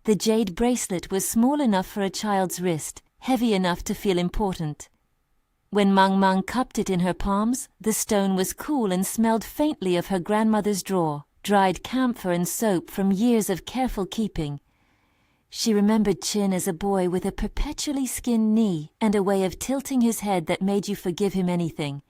The jade bracelet was small enough for a child's wrist, heavy enough to feel important. When Mang Mang cupped it in her palms, the stone was cool and smelled faintly of her grandmother's drawer, dried camphor and soap from years of careful keeping. She remembered Chin as a boy with a perpetually skinned knee and a way of tilting his head that made you forgive him anything.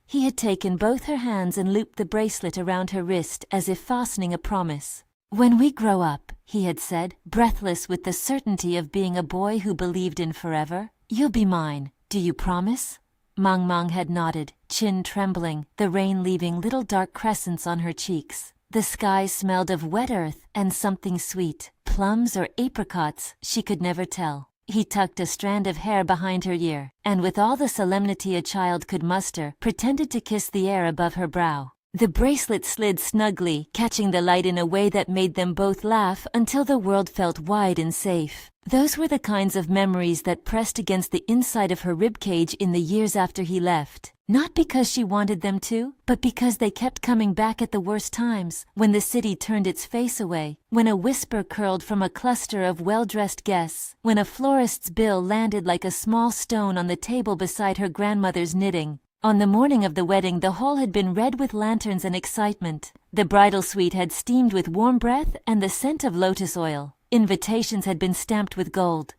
He had taken both her hands and looped the bracelet around her wrist as if fastening a promise. "When we grow up," he had said, breathless with the certainty of being a boy who believed in forever, "you'll be mine. Do you promise?" Mang Mang had nodded, chin trembling, the rain leaving little dark crescents on her cheeks. The sky smelled of wet earth and something sweet, plums or apricots, she could never tell. He tucked a strand of hair behind her ear, and with all the solemnity a child could muster, pretended to kiss the air above her brow. The bracelet slid snugly, catching the light in a way that made them both laugh until the world felt wide and safe. Those were the kinds of memories that pressed against the inside of her ribcage in the years after he left. Not because she wanted them to, but because they kept coming back at the worst times, when the city turned its face away, when a whisper curled from a cluster of well-dressed guests, when a florist's bill landed like a small stone on the table beside her grandmother's knitting. On the morning of the wedding, the hall had been red with lanterns and excitement. The bridal suite had steamed with warm breath and the scent of lotus oil. Invitations had been stamped with gold.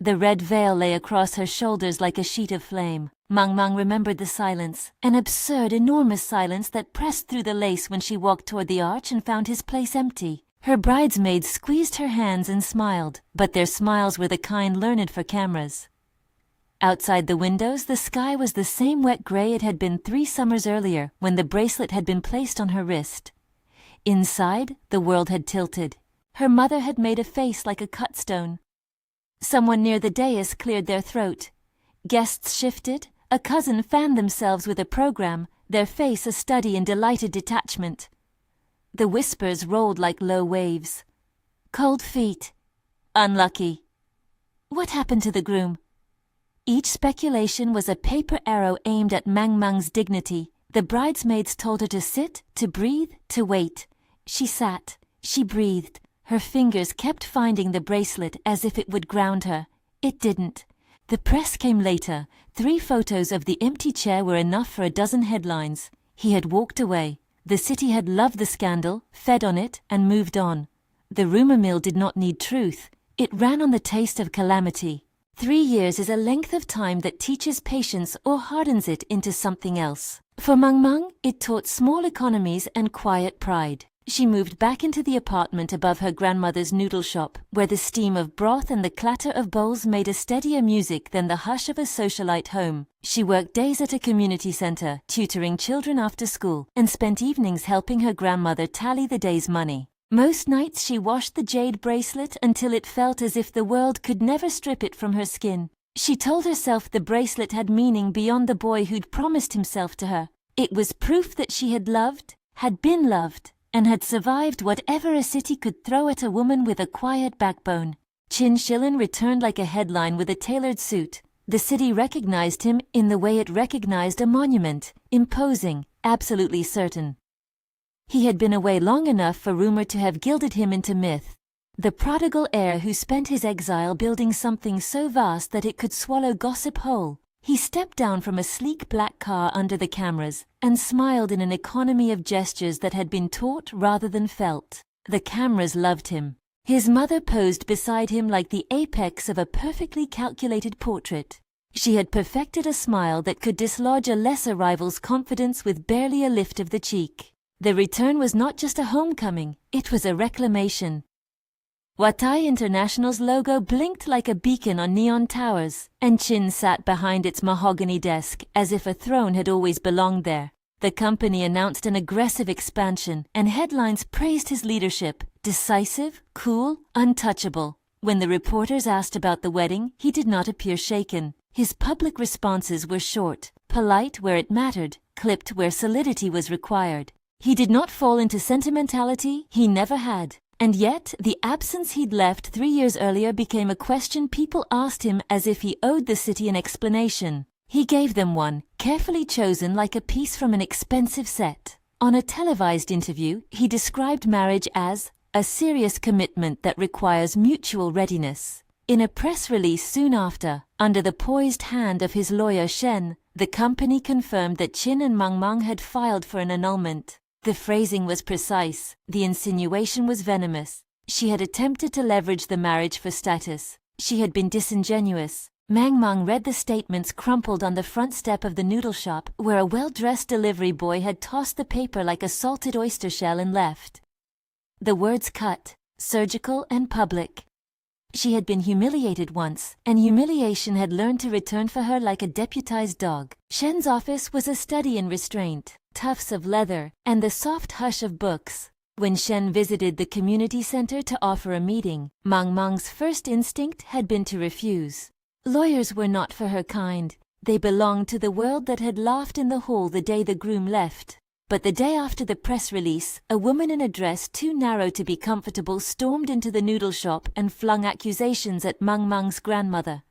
The red veil lay across her shoulders like a sheet of flame. Mang Mang remembered the silence, an absurd, enormous silence that pressed through the lace when she walked toward the arch and found his place empty. Her bridesmaids squeezed her hands and smiled, but their smiles were the kind learned for cameras. Outside the windows, the sky was the same wet gray it had been 3 summers earlier when the bracelet had been placed on her wrist. Inside, the world had tilted. Her mother had made a face like a cut stone. Someone near the dais cleared their throat. Guests shifted. A cousin fanned themselves with a program, their face a study in delighted detachment. The whispers rolled like low waves. Cold feet. Unlucky. What happened to the groom? Each speculation was a paper arrow aimed at Mang Mang's dignity. The bridesmaids told her to sit, to breathe, to wait. She sat. She breathed. Her fingers kept finding the bracelet as if it would ground her. It didn't. The press came later. 3 photos of the empty chair were enough for a dozen headlines. He had walked away. The city had loved the scandal, fed on it, and moved on. The rumor mill did not need truth. It ran on the taste of calamity. 3 years is a length of time that teaches patience or hardens it into something else. For Mang Mang, it taught small economies and quiet pride. She moved back into the apartment above her grandmother's noodle shop, where the steam of broth and the clatter of bowls made a steadier music than the hush of a socialite home. She worked days at a community center, tutoring children after school, and spent evenings helping her grandmother tally the day's money. Most nights she washed the jade bracelet until it felt as if the world could never strip it from her skin. She told herself the bracelet had meaning beyond the boy who'd promised himself to her. It was proof that she had loved, had been loved, and had survived whatever a city could throw at a woman with a quiet backbone. Chin Shilin returned like a headline with a tailored suit. The city recognized him in the way it recognized a monument, imposing, absolutely certain. He had been away long enough for rumor to have gilded him into myth. The prodigal heir who spent his exile building something so vast that it could swallow gossip whole. He stepped down from a sleek black car under the cameras and smiled in an economy of gestures that had been taught rather than felt. The cameras loved him. His mother posed beside him like the apex of a perfectly calculated portrait. She had perfected a smile that could dislodge a lesser rival's confidence with barely a lift of the cheek. The return was not just a homecoming, it was a reclamation. Watai International's logo blinked like a beacon on neon towers, and Chin sat behind its mahogany desk as if a throne had always belonged there. The company announced an aggressive expansion, and headlines praised his leadership, decisive, cool, untouchable. When the reporters asked about the wedding, he did not appear shaken. His public responses were short, polite where it mattered, clipped where solidity was required. He did not fall into sentimentality, he never had. And yet, the absence he'd left 3 years earlier became a question people asked him as if he owed the city an explanation. He gave them one, carefully chosen like a piece from an expensive set. On a televised interview, he described marriage as a serious commitment that requires mutual readiness. In a press release soon after, under the poised hand of his lawyer Shen, the company confirmed that Qin and Mang Mang had filed for an annulment. The phrasing was precise, the insinuation was venomous. She had attempted to leverage the marriage for status. She had been disingenuous. Mang Mang read the statements crumpled on the front step of the noodle shop, where a well-dressed delivery boy had tossed the paper like a salted oyster shell and left. The words cut, surgical and public. She had been humiliated once, and humiliation had learned to return for her like a deputized dog. Shen's office was a study in restraint, tufts of leather, and the soft hush of books. When Shen visited the community center to offer a meeting, Mang Mang's first instinct had been to refuse. Lawyers were not for her kind. They belonged to the world that had laughed in the hall the day the groom left. But the day after the press release, a woman in a dress too narrow to be comfortable stormed into the noodle shop and flung accusations at Mang Mang's grandmother.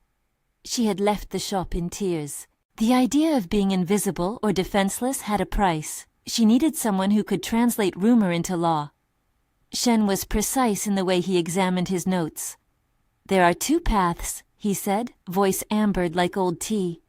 She had left the shop in tears. The idea of being invisible or defenseless had a price. She needed someone who could translate rumor into law. Shen was precise in the way he examined his notes. "There are two paths," he said, voice ambered like old tea.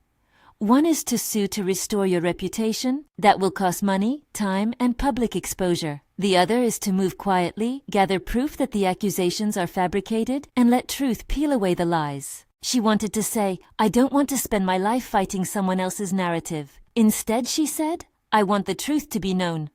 "One is to sue to restore your reputation. That will cost money, time, and public exposure. The other is to move quietly, gather proof that the accusations are fabricated, and let truth peel away the lies." She wanted to say, "I don't want to spend my life fighting someone else's narrative." Instead, she said, "I want the truth to be known."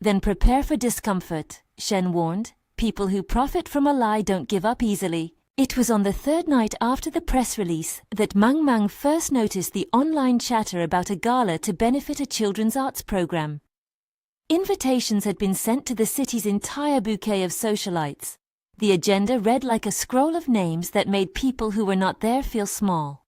"Then prepare for discomfort," Shen warned. "People who profit from a lie don't give up easily." It was on the third night after the press release that Mang Mang first noticed the online chatter about a gala to benefit a children's arts program. Invitations had been sent to the city's entire bouquet of socialites. The agenda read like a scroll of names that made people who were not there feel small.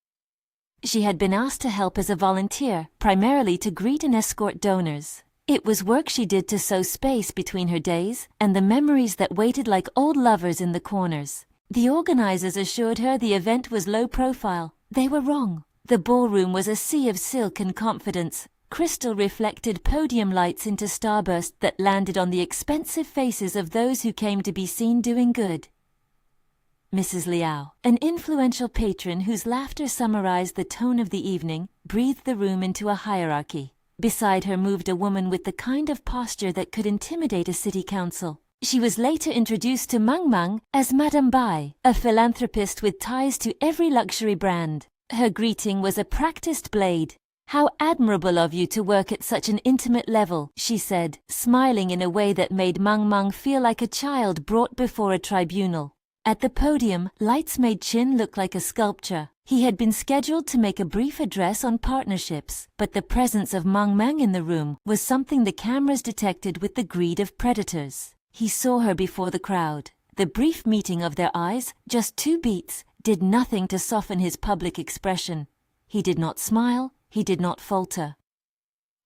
She had been asked to help as a volunteer, primarily to greet and escort donors. It was work she did to sow space between her days and the memories that waited like old lovers in the corners. The organizers assured her the event was low profile. They were wrong. The ballroom was a sea of silk and confidence. Crystal reflected podium lights into starbursts that landed on the expensive faces of those who came to be seen doing good. Mrs. Liao, an influential patron whose laughter summarized the tone of the evening, breathed the room into a hierarchy. Beside her moved a woman with the kind of posture that could intimidate a city council. She was later introduced to Mang Mang as Madame Bai, a philanthropist with ties to every luxury brand. Her greeting was a practiced blade. "How admirable of you to work at such an intimate level," she said, smiling in a way that made Mang Mang feel like a child brought before a tribunal. At the podium, lights made Qin look like a sculpture. He had been scheduled to make a brief address on partnerships, but the presence of Mang Mang in the room was something the cameras detected with the greed of predators. He saw her before the crowd. The brief meeting of their eyes, just 2 beats, did nothing to soften his public expression. He did not smile, he did not falter.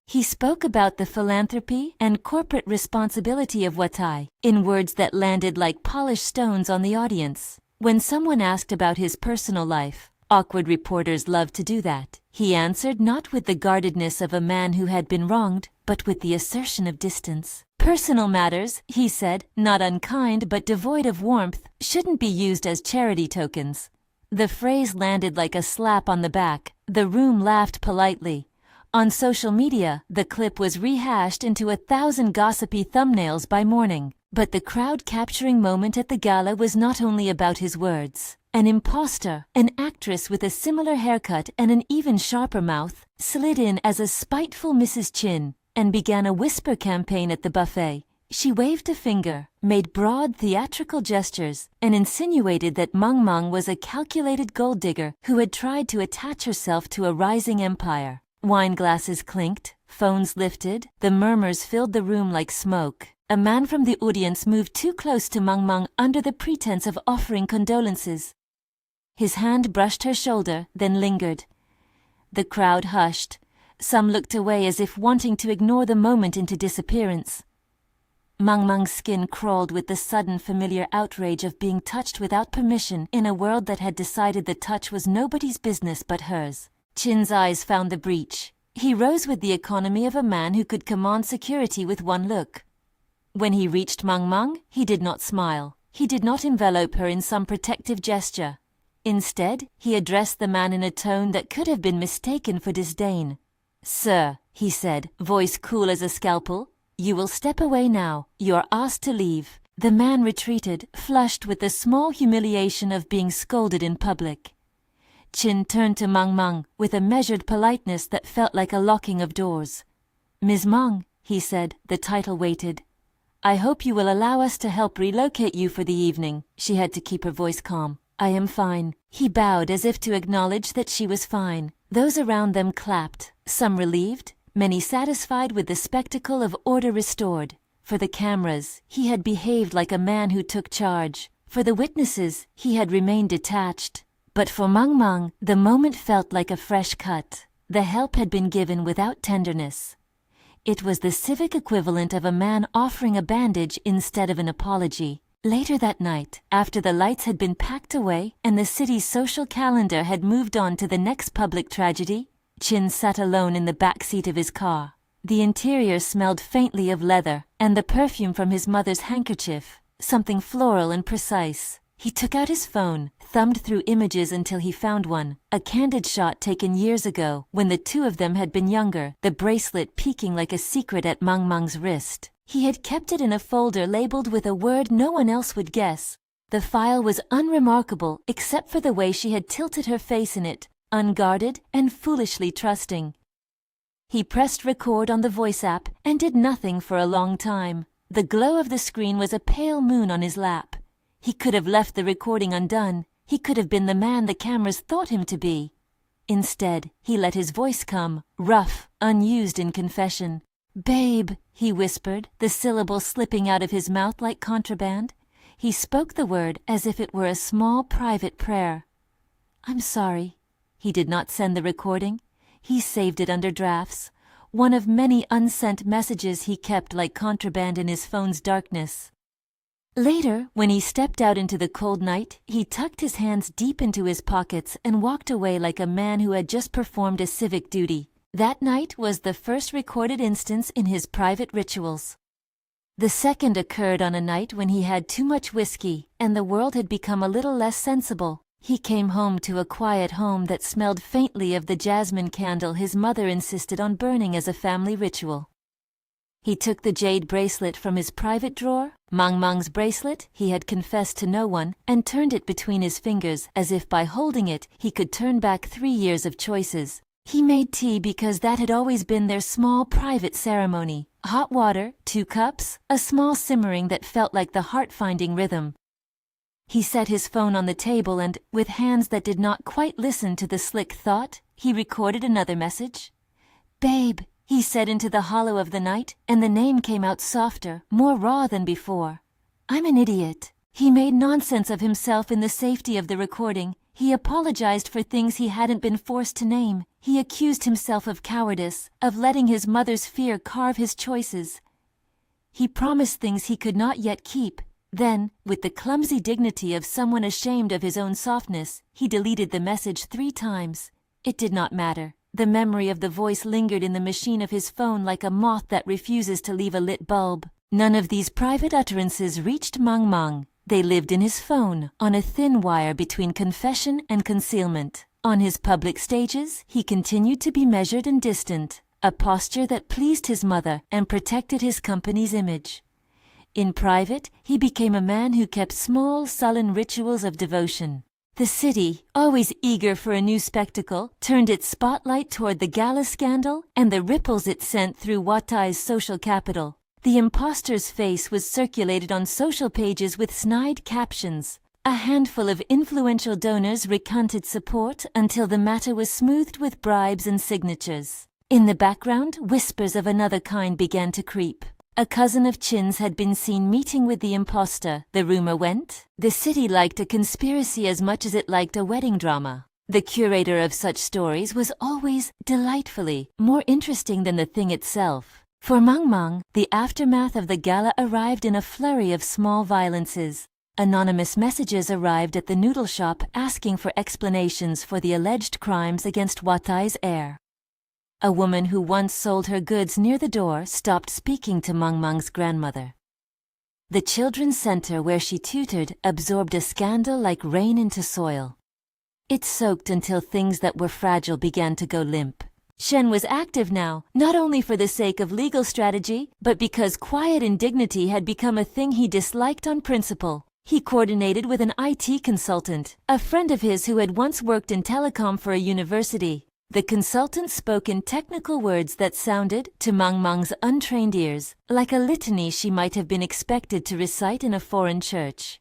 He spoke about the philanthropy and corporate responsibility of Watai, in words that landed like polished stones on the audience. When someone asked about his personal life, awkward reporters loved to do that. He answered not with the guardedness of a man who had been wronged, but with the assertion of distance. "Personal matters," he said, not unkind but devoid of warmth, "shouldn't be used as charity tokens." The phrase landed like a slap on the back. The room laughed politely. On social media, the clip was rehashed into 1,000 gossipy thumbnails by morning. But the crowd-capturing moment at the gala was not only about his words. An imposter, an actress with a similar haircut and an even sharper mouth, slid in as a spiteful Mrs. Qin and began a whisper campaign at the buffet. She waved a finger, made broad theatrical gestures, and insinuated that Mang Mang was a calculated gold digger who had tried to attach herself to a rising empire. Wine glasses clinked, phones lifted, the murmurs filled the room like smoke. A man from the audience moved too close to Mang Mang under the pretense of offering condolences. His hand brushed her shoulder, then lingered. The crowd hushed. Some looked away as if wanting to ignore the moment into disappearance. Mang Mang's skin crawled with the sudden familiar outrage of being touched without permission in a world that had decided the touch was nobody's business but hers. Qin's eyes found the breach. He rose with the economy of a man who could command security with one look. When he reached Mang Mang, he did not smile. He did not envelop her in some protective gesture. Instead, he addressed the man in a tone that could have been mistaken for disdain. "Sir," he said, voice cool as a scalpel, "you will step away now. You are asked to leave." The man retreated, flushed with the small humiliation of being scolded in public. Chin turned to Mang Mang with a measured politeness that felt like a locking of doors. "Ms. Mang," he said, the title waited. "I hope you will allow us to help relocate you for the evening." She had to keep her voice calm. "I am fine." He bowed as if to acknowledge that she was fine. Those around them clapped, some relieved, many satisfied with the spectacle of order restored. For the cameras, he had behaved like a man who took charge. For the witnesses, he had remained detached. But for Mang Mang, the moment felt like a fresh cut. The help had been given without tenderness. It was the civic equivalent of a man offering a bandage instead of an apology. Later that night, after the lights had been packed away and the city's social calendar had moved on to the next public tragedy, Chin sat alone in the back seat of his car. The interior smelled faintly of leather and the perfume from his mother's handkerchief, something floral and precise. He took out his phone, thumbed through images until he found one, a candid shot taken years ago when the two of them had been younger, the bracelet peeking like a secret at Mang Mang's wrist. He had kept it in a folder labeled with a word no one else would guess. The file was unremarkable except for the way she had tilted her face in it, unguarded and foolishly trusting. He pressed record on the voice app and did nothing for a long time. The glow of the screen was a pale moon on his lap. He could have left the recording undone. He could have been the man the cameras thought him to be. Instead, he let his voice come, rough, unused in confession. "Babe," he whispered, the syllable slipping out of his mouth like contraband. He spoke the word as if it were a small private prayer. "I'm sorry." He did not send the recording. He saved it under drafts, one of many unsent messages he kept like contraband in his phone's darkness. Later, when he stepped out into the cold night, he tucked his hands deep into his pockets and walked away like a man who had just performed a civic duty. That night was the first recorded instance in his private rituals. The second occurred on a night when he had too much whiskey and the world had become a little less sensible. He came home to a quiet home that smelled faintly of the jasmine candle his mother insisted on burning as a family ritual. He took the jade bracelet from his private drawer, Mang Mang's bracelet he had confessed to no one, and turned it between his fingers as if by holding it he could turn back 3 years of choices. He made tea because that had always been their small private ceremony. Hot water, 2 cups, a small simmering that felt like the heart-finding rhythm. He set his phone on the table and, with hands that did not quite listen to the slick thought, he recorded another message. "Babe," he said into the hollow of the night, and the name came out softer, more raw than before. "I'm an idiot." He made nonsense of himself in the safety of the recording. He apologized for things he hadn't been forced to name. He accused himself of cowardice, of letting his mother's fear carve his choices. He promised things he could not yet keep. Then, with the clumsy dignity of someone ashamed of his own softness, he deleted the message 3 times. It did not matter. The memory of the voice lingered in the machine of his phone like a moth that refuses to leave a lit bulb. None of these private utterances reached Mang Mang. They lived in his phone, on a thin wire between confession and concealment. On his public stages, he continued to be measured and distant, a posture that pleased his mother and protected his company's image. In private, he became a man who kept small, sullen rituals of devotion. The city, always eager for a new spectacle, turned its spotlight toward the gala scandal and the ripples it sent through Watai's social capital. The impostor's face was circulated on social pages with snide captions. A handful of influential donors recanted support until the matter was smoothed with bribes and signatures. In the background, whispers of another kind began to creep. A cousin of Chin's had been seen meeting with the impostor, the rumor went. The city liked a conspiracy as much as it liked a wedding drama. The curator of such stories was always, delightfully, more interesting than the thing itself. For Mang Mang, the aftermath of the gala arrived in a flurry of small violences. Anonymous messages arrived at the noodle shop asking for explanations for the alleged crimes against Watai's heir. A woman who once sold her goods near the door stopped speaking to Mang Mang's grandmother. The children's center where she tutored absorbed a scandal like rain into soil. It soaked until things that were fragile began to go limp. Shen was active now, not only for the sake of legal strategy, but because quiet indignity had become a thing he disliked on principle. He coordinated with an IT consultant, a friend of his who had once worked in telecom for a university. The consultant spoke in technical words that sounded, to Mang Mang's untrained ears, like a litany she might have been expected to recite in a foreign church.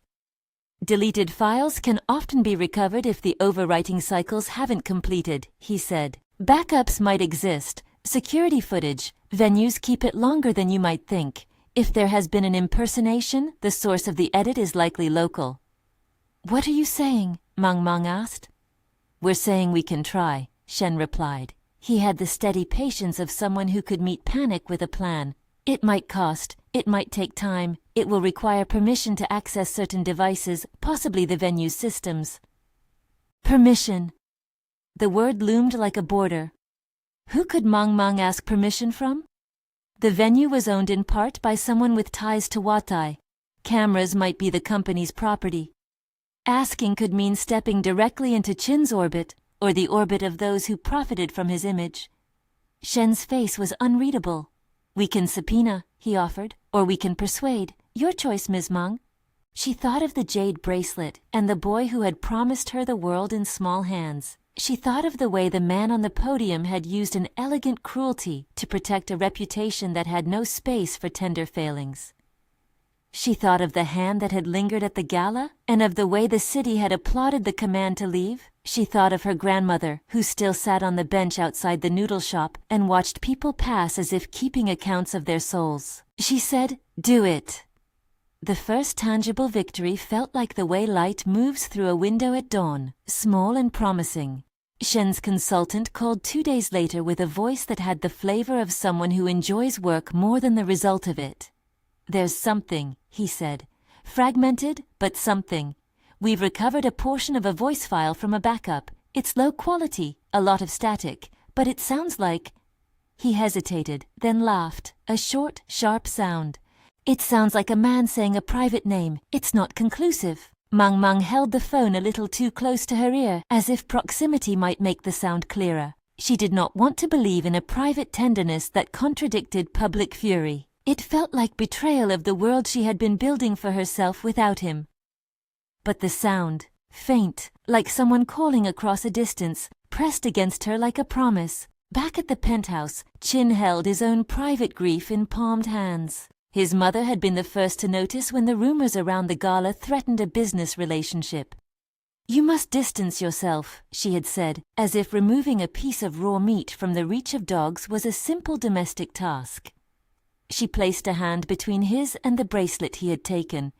Deleted files can often be recovered if the overwriting cycles haven't completed, he said. Backups might exist, security footage, venues keep it longer than you might think. If there has been an impersonation, the source of the edit is likely local. What are you saying? Mang Mang asked. We're saying we can try, Shen replied. He had the steady patience of someone who could meet panic with a plan. It might cost, it might take time, it will require permission to access certain devices, possibly the venue's systems. Permission. The word loomed like a border. Who could Mang Mang ask permission from? The venue was owned in part by someone with ties to Watai. Cameras might be the company's property. Asking could mean stepping directly into Qin's orbit, or the orbit of those who profited from his image. Shen's face was unreadable. We can subpoena, he offered, or we can persuade. Your choice, Ms. Mang. She thought of the jade bracelet and the boy who had promised her the world in small hands. She thought of the way the man on the podium had used an elegant cruelty to protect a reputation that had no space for tender failings. She thought of the hand that had lingered at the gala, and of the way the city had applauded the command to leave. She thought of her grandmother, who still sat on the bench outside the noodle shop and watched people pass as if keeping accounts of their souls. She said, "Do it." The first tangible victory felt like the way light moves through a window at dawn, small and promising. Shen's consultant called 2 days later with a voice that had the flavor of someone who enjoys work more than the result of it. There's something, he said. Fragmented, but something. We've recovered a portion of a voice file from a backup. It's low quality, a lot of static, but it sounds like... He hesitated, then laughed, a short, sharp sound. It sounds like a man saying a private name. It's not conclusive. Mang Mang held the phone a little too close to her ear, as if proximity might make the sound clearer. She did not want to believe in a private tenderness that contradicted public fury. It felt like betrayal of the world she had been building for herself without him. But the sound, faint, like someone calling across a distance, pressed against her like a promise. Back at the penthouse, Qin held his own private grief in palmed hands. His mother had been the first to notice when the rumors around the gala threatened a business relationship. You must distance yourself, she had said, as if removing a piece of raw meat from the reach of dogs was a simple domestic task. She placed a hand between his and the bracelet he had taken.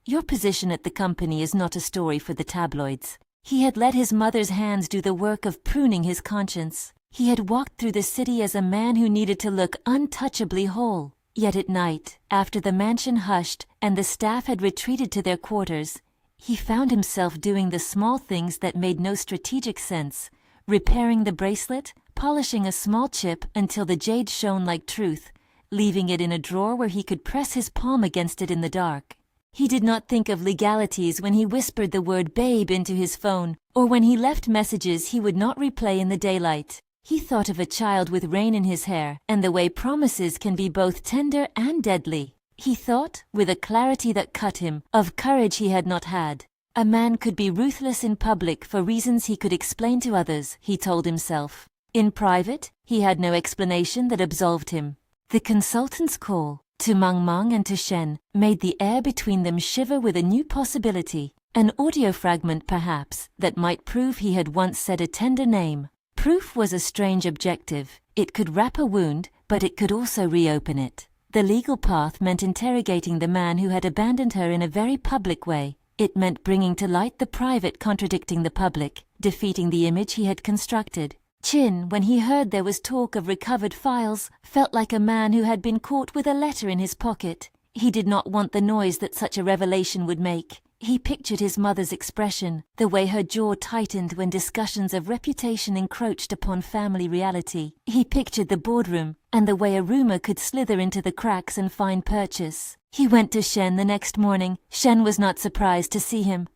Your position at the company is not a story for the tabloids. He had let his mother's hands do the work of pruning his conscience. He had walked through the city as a man who needed to look untouchably whole. Yet at night, after the mansion hushed and the staff had retreated to their quarters, he found himself doing the small things that made no strategic sense, repairing the bracelet, polishing a small chip until the jade shone like truth, leaving it in a drawer where he could press his palm against it in the dark. He did not think of legalities when he whispered the word babe into his phone, or when he left messages he would not replay in the daylight. He thought of a child with rain in his hair, and the way promises can be both tender and deadly. He thought, with a clarity that cut him, of courage he had not had. A man could be ruthless in public for reasons he could explain to others, he told himself. In private, he had no explanation that absolved him. The consultant's call, to Mang Mang and to Shen, made the air between them shiver with a new possibility. An audio fragment, perhaps, that might prove he had once said a tender name. Proof was a strange objective. It could wrap a wound, but it could also reopen it. The legal path meant interrogating the man who had abandoned her in a very public way. It meant bringing to light the private contradicting the public, defeating the image he had constructed. Qin, when he heard there was talk of recovered files, felt like a man who had been caught with a letter in his pocket. He did not want the noise that such a revelation would make. He pictured his mother's expression, the way her jaw tightened when discussions of reputation encroached upon family reality. He pictured the boardroom, and the way a rumor could slither into the cracks and find purchase. He went to Shen the next morning. Shen was not surprised to see him.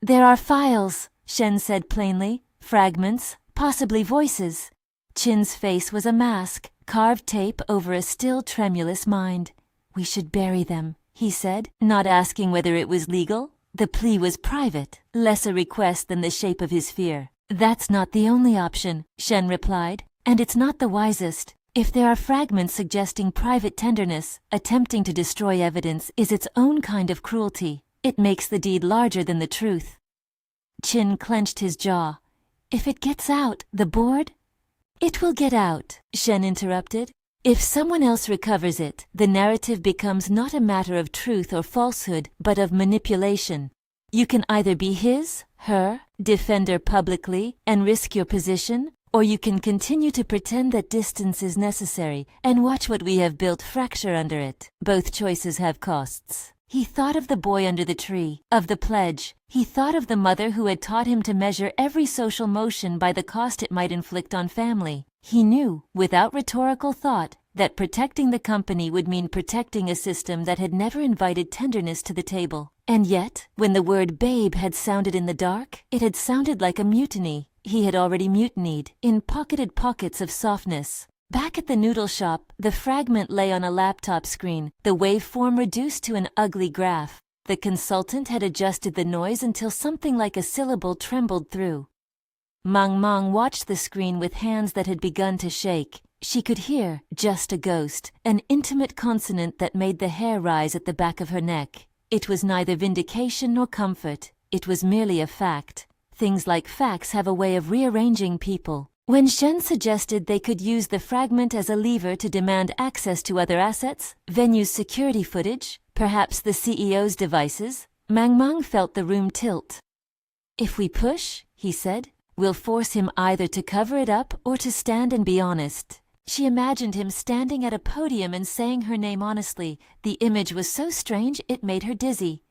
"There are files," Shen said plainly. "Fragments, possibly voices." Qin's face was a mask, carved tape over a still tremulous mind. "We should bury them," he said, not asking whether it was legal. The plea was private, less a request than the shape of his fear. "That's not the only option," Shen replied, "and it's not the wisest. If there are fragments suggesting private tenderness, attempting to destroy evidence is its own kind of cruelty. It makes the deed larger than the truth." Qin clenched his jaw. "If it gets out, the board?" "It will get out," Shen interrupted. "If someone else recovers it, the narrative becomes not a matter of truth or falsehood, but of manipulation. You can either be his, her, defender publicly and risk your position, or you can continue to pretend that distance is necessary and watch what we have built fracture under it. Both choices have costs." He thought of the boy under the tree, of the pledge. He thought of the mother who had taught him to measure every social motion by the cost it might inflict on family. He knew, without rhetorical thought, that protecting the company would mean protecting a system that had never invited tenderness to the table. And yet, when the word babe had sounded in the dark, it had sounded like a mutiny. He had already mutinied, in pocketed pockets of softness. Back at the noodle shop, the fragment lay on a laptop screen, the waveform reduced to an ugly graph. The consultant had adjusted the noise until something like a syllable trembled through. Mang Mang watched the screen with hands that had begun to shake. She could hear, just a ghost, an intimate consonant that made the hair rise at the back of her neck. It was neither vindication nor comfort. It was merely a fact. Things like facts have a way of rearranging people. When Shen suggested they could use the fragment as a lever to demand access to other assets, venue's security footage, perhaps the CEO's devices, Mang Mang felt the room tilt. "If we push," he said, "we'll force him either to cover it up or to stand and be honest." She imagined him standing at a podium and saying her name honestly. The image was so strange it made her dizzy.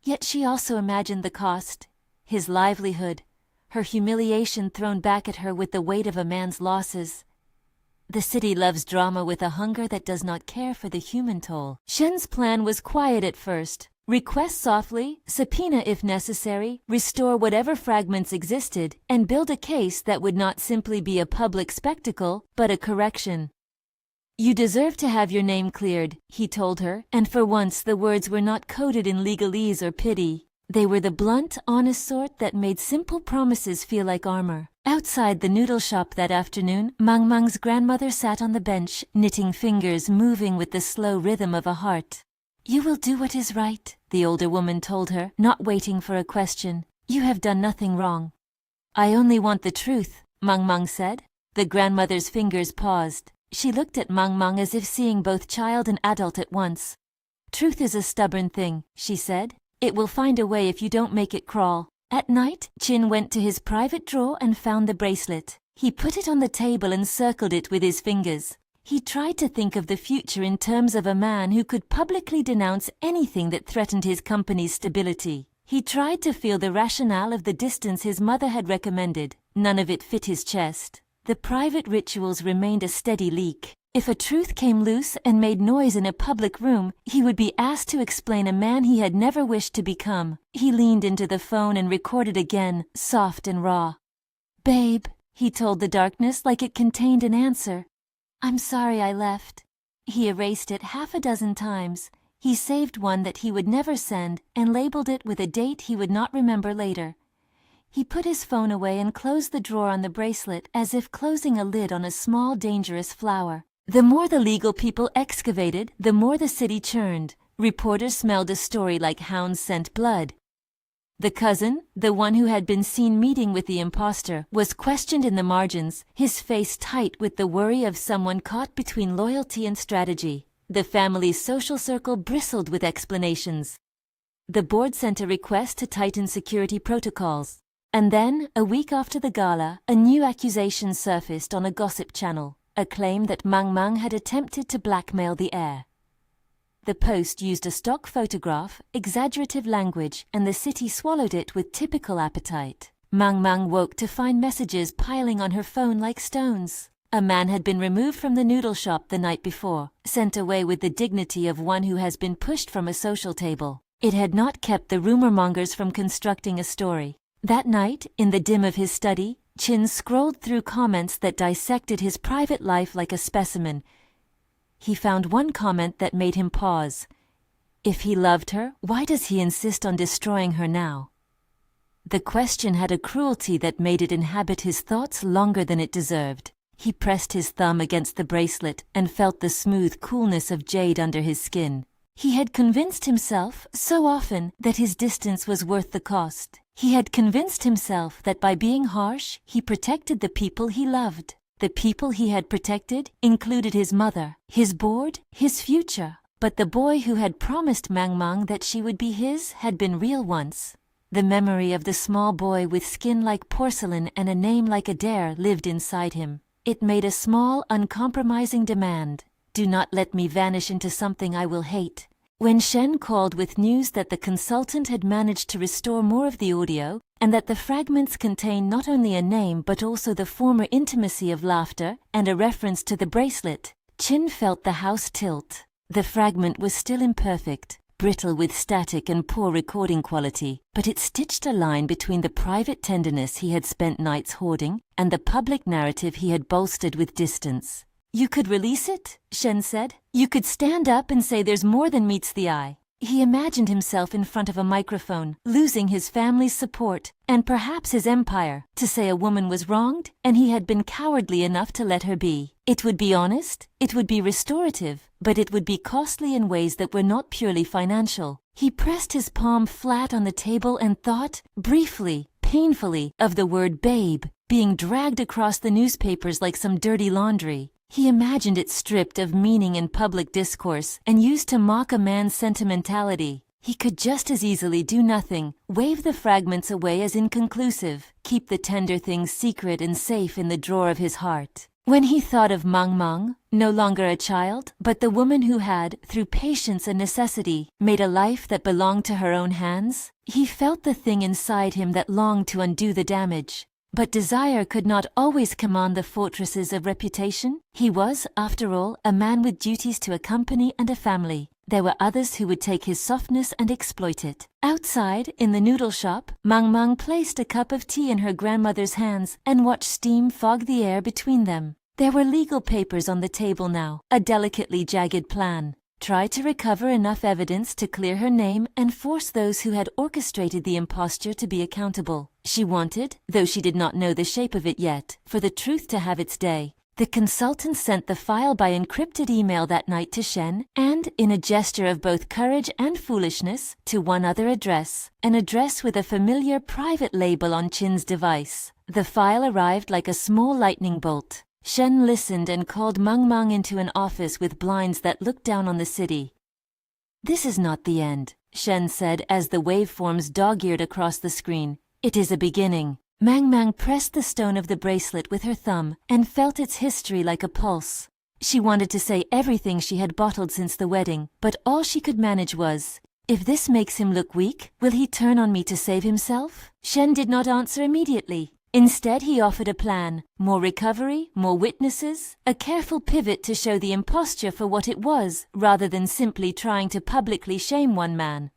Yet she also imagined the cost, his livelihood, her humiliation thrown back at her with the weight of a man's losses. The city loves drama with a hunger that does not care for the human toll. Shen's plan was quiet at first. Request softly, subpoena if necessary, restore whatever fragments existed, and build a case that would not simply be a public spectacle, but a correction. "You deserve to have your name cleared," he told her, and for once the words were not coded in legalese or pity. They were the blunt, honest sort that made simple promises feel like armor. Outside the noodle shop that afternoon, Mang Mang's grandmother sat on the bench, knitting fingers moving with the slow rhythm of a heart. "You will do what is right," the older woman told her, not waiting for a question. "You have done nothing wrong." "I only want the truth," Mang Mang said. The grandmother's fingers paused. She looked at Mang Mang as if seeing both child and adult at once. "Truth is a stubborn thing," she said. "It will find a way if you don't make it crawl." At night, Qin went to his private drawer and found the bracelet. He put it on the table and circled it with his fingers. He tried to think of the future in terms of a man who could publicly denounce anything that threatened his company's stability. He tried to feel the rationale of the distance his mother had recommended. None of it fit his chest. The private rituals remained a steady leak. If a truth came loose and made noise in a public room, he would be asked to explain a man he had never wished to become. He leaned into the phone and recorded again, soft and raw. "Babe," he told the darkness like it contained an answer. "I'm sorry I left." He erased it half a dozen times. He saved one that he would never send and labeled it with a date he would not remember later. He put his phone away and closed the drawer on the bracelet as if closing a lid on a small, dangerous flower. The more the legal people excavated, the more the city churned. Reporters smelled a story like hounds scent blood. The cousin, the one who had been seen meeting with the impostor, was questioned in the margins, his face tight with the worry of someone caught between loyalty and strategy. The family's social circle bristled with explanations. The board sent a request to tighten security protocols. And then, a week after the gala, a new accusation surfaced on a gossip channel. A claim that Mang Mang had attempted to blackmail the heir. The post used a stock photograph, exaggerative language, and the city swallowed it with typical appetite. Mang Mang woke to find messages piling on her phone like stones. A man had been removed from the noodle shop the night before, sent away with the dignity of one who has been pushed from a social table. It had not kept the rumor-mongers from constructing a story. That night, in the dim of his study, Chin scrolled through comments that dissected his private life like a specimen. He found one comment that made him pause. If he loved her, why does he insist on destroying her now? The question had a cruelty that made it inhabit his thoughts longer than it deserved. He pressed his thumb against the bracelet and felt the smooth coolness of jade under his skin. He had convinced himself so often that his distance was worth the cost. He had convinced himself that by being harsh, he protected the people he loved. The people he had protected included his mother, his board, his future. But the boy who had promised Mang Mang that she would be his had been real once. The memory of the small boy with skin like porcelain and a name like Adair lived inside him. It made a small, uncompromising demand. Do not let me vanish into something I will hate. When Shen called with news that the consultant had managed to restore more of the audio, and that the fragments contained not only a name but also the former intimacy of laughter and a reference to the bracelet, Chin felt the house tilt. The fragment was still imperfect, brittle with static and poor recording quality, but it stitched a line between the private tenderness he had spent nights hoarding and the public narrative he had bolstered with distance. You could release it, Shen said. You could stand up and say there's more than meets the eye. He imagined himself in front of a microphone, losing his family's support, and perhaps his empire, to say a woman was wronged, and he had been cowardly enough to let her be. It would be honest, it would be restorative, but it would be costly in ways that were not purely financial. He pressed his palm flat on the table and thought, briefly, painfully, of the word babe, being dragged across the newspapers like some dirty laundry. He imagined it stripped of meaning in public discourse and used to mock a man's sentimentality. He could just as easily do nothing, wave the fragments away as inconclusive, keep the tender things secret and safe in the drawer of his heart. When he thought of Mang Mang, no longer a child, but the woman who had, through patience and necessity, made a life that belonged to her own hands, he felt the thing inside him that longed to undo the damage. But desire could not always command the fortresses of reputation. He was, after all, a man with duties to a company and a family. There were others who would take his softness and exploit it. Outside, in the noodle shop, Mang Mang placed a cup of tea in her grandmother's hands and watched steam fog the air between them. There were legal papers on the table now, a delicately jagged plan. Try to recover enough evidence to clear her name and force those who had orchestrated the imposture to be accountable. She wanted, though she did not know the shape of it yet, for the truth to have its day. The consultant sent the file by encrypted email that night to Shen, and, in a gesture of both courage and foolishness, to one other address, an address with a familiar private label on Chin's device. The file arrived like a small lightning bolt. Shen listened and called Mang Mang into an office with blinds that looked down on the city. This is not the end, Shen said as the waveforms dog-eared across the screen. It is a beginning. Mang Mang pressed the stone of the bracelet with her thumb and felt its history like a pulse. She wanted to say everything she had bottled since the wedding, but all she could manage was, if this makes him look weak, will he turn on me to save himself? Shen did not answer immediately. Instead, he offered a plan. More recovery, more witnesses, a careful pivot to show the imposture for what it was, rather than simply trying to publicly shame one man.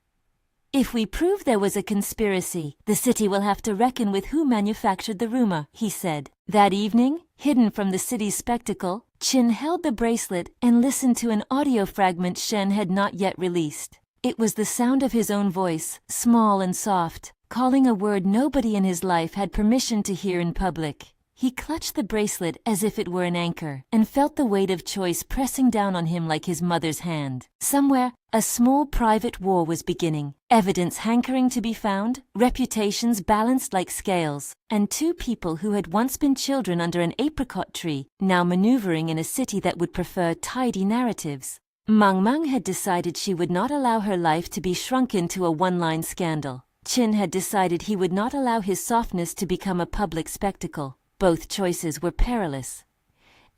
If we prove there was a conspiracy, the city will have to reckon with who manufactured the rumor, he said. That evening, hidden from the city's spectacle, Chin held the bracelet and listened to an audio fragment Shen had not yet released. It was the sound of his own voice, small and soft, calling a word nobody in his life had permission to hear in public. He clutched the bracelet as if it were an anchor, and felt the weight of choice pressing down on him like his mother's hand. Somewhere, a small private war was beginning, evidence hankering to be found, reputations balanced like scales, and two people who had once been children under an apricot tree, now maneuvering in a city that would prefer tidy narratives. Mang Mang had decided she would not allow her life to be shrunken to a one-line scandal. Chin had decided he would not allow his softness to become a public spectacle. Both choices were perilous.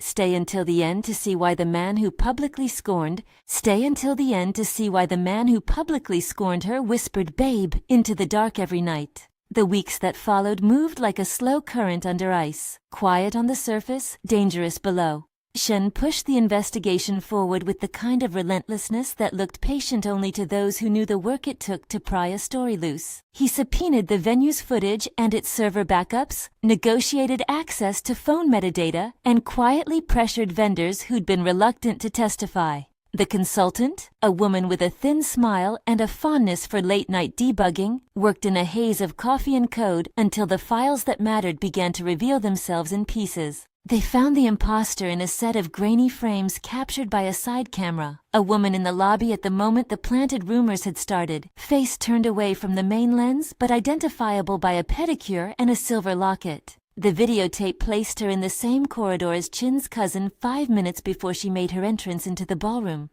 Stay until the end to see why the man who publicly scorned her whispered "babe" into the dark every night. The weeks that followed moved like a slow current under ice, quiet on the surface, dangerous below. Shen pushed the investigation forward with the kind of relentlessness that looked patient only to those who knew the work it took to pry a story loose. He subpoenaed the venue's footage and its server backups, negotiated access to phone metadata, and quietly pressured vendors who'd been reluctant to testify. The consultant, a woman with a thin smile and a fondness for late-night debugging, worked in a haze of coffee and code until the files that mattered began to reveal themselves in pieces. They found the imposter in a set of grainy frames captured by a side camera. A woman in the lobby at the moment the planted rumors had started, face turned away from the main lens but identifiable by a pedicure and a silver locket. The videotape placed her in the same corridor as Chin's cousin 5 minutes before she made her entrance into the ballroom.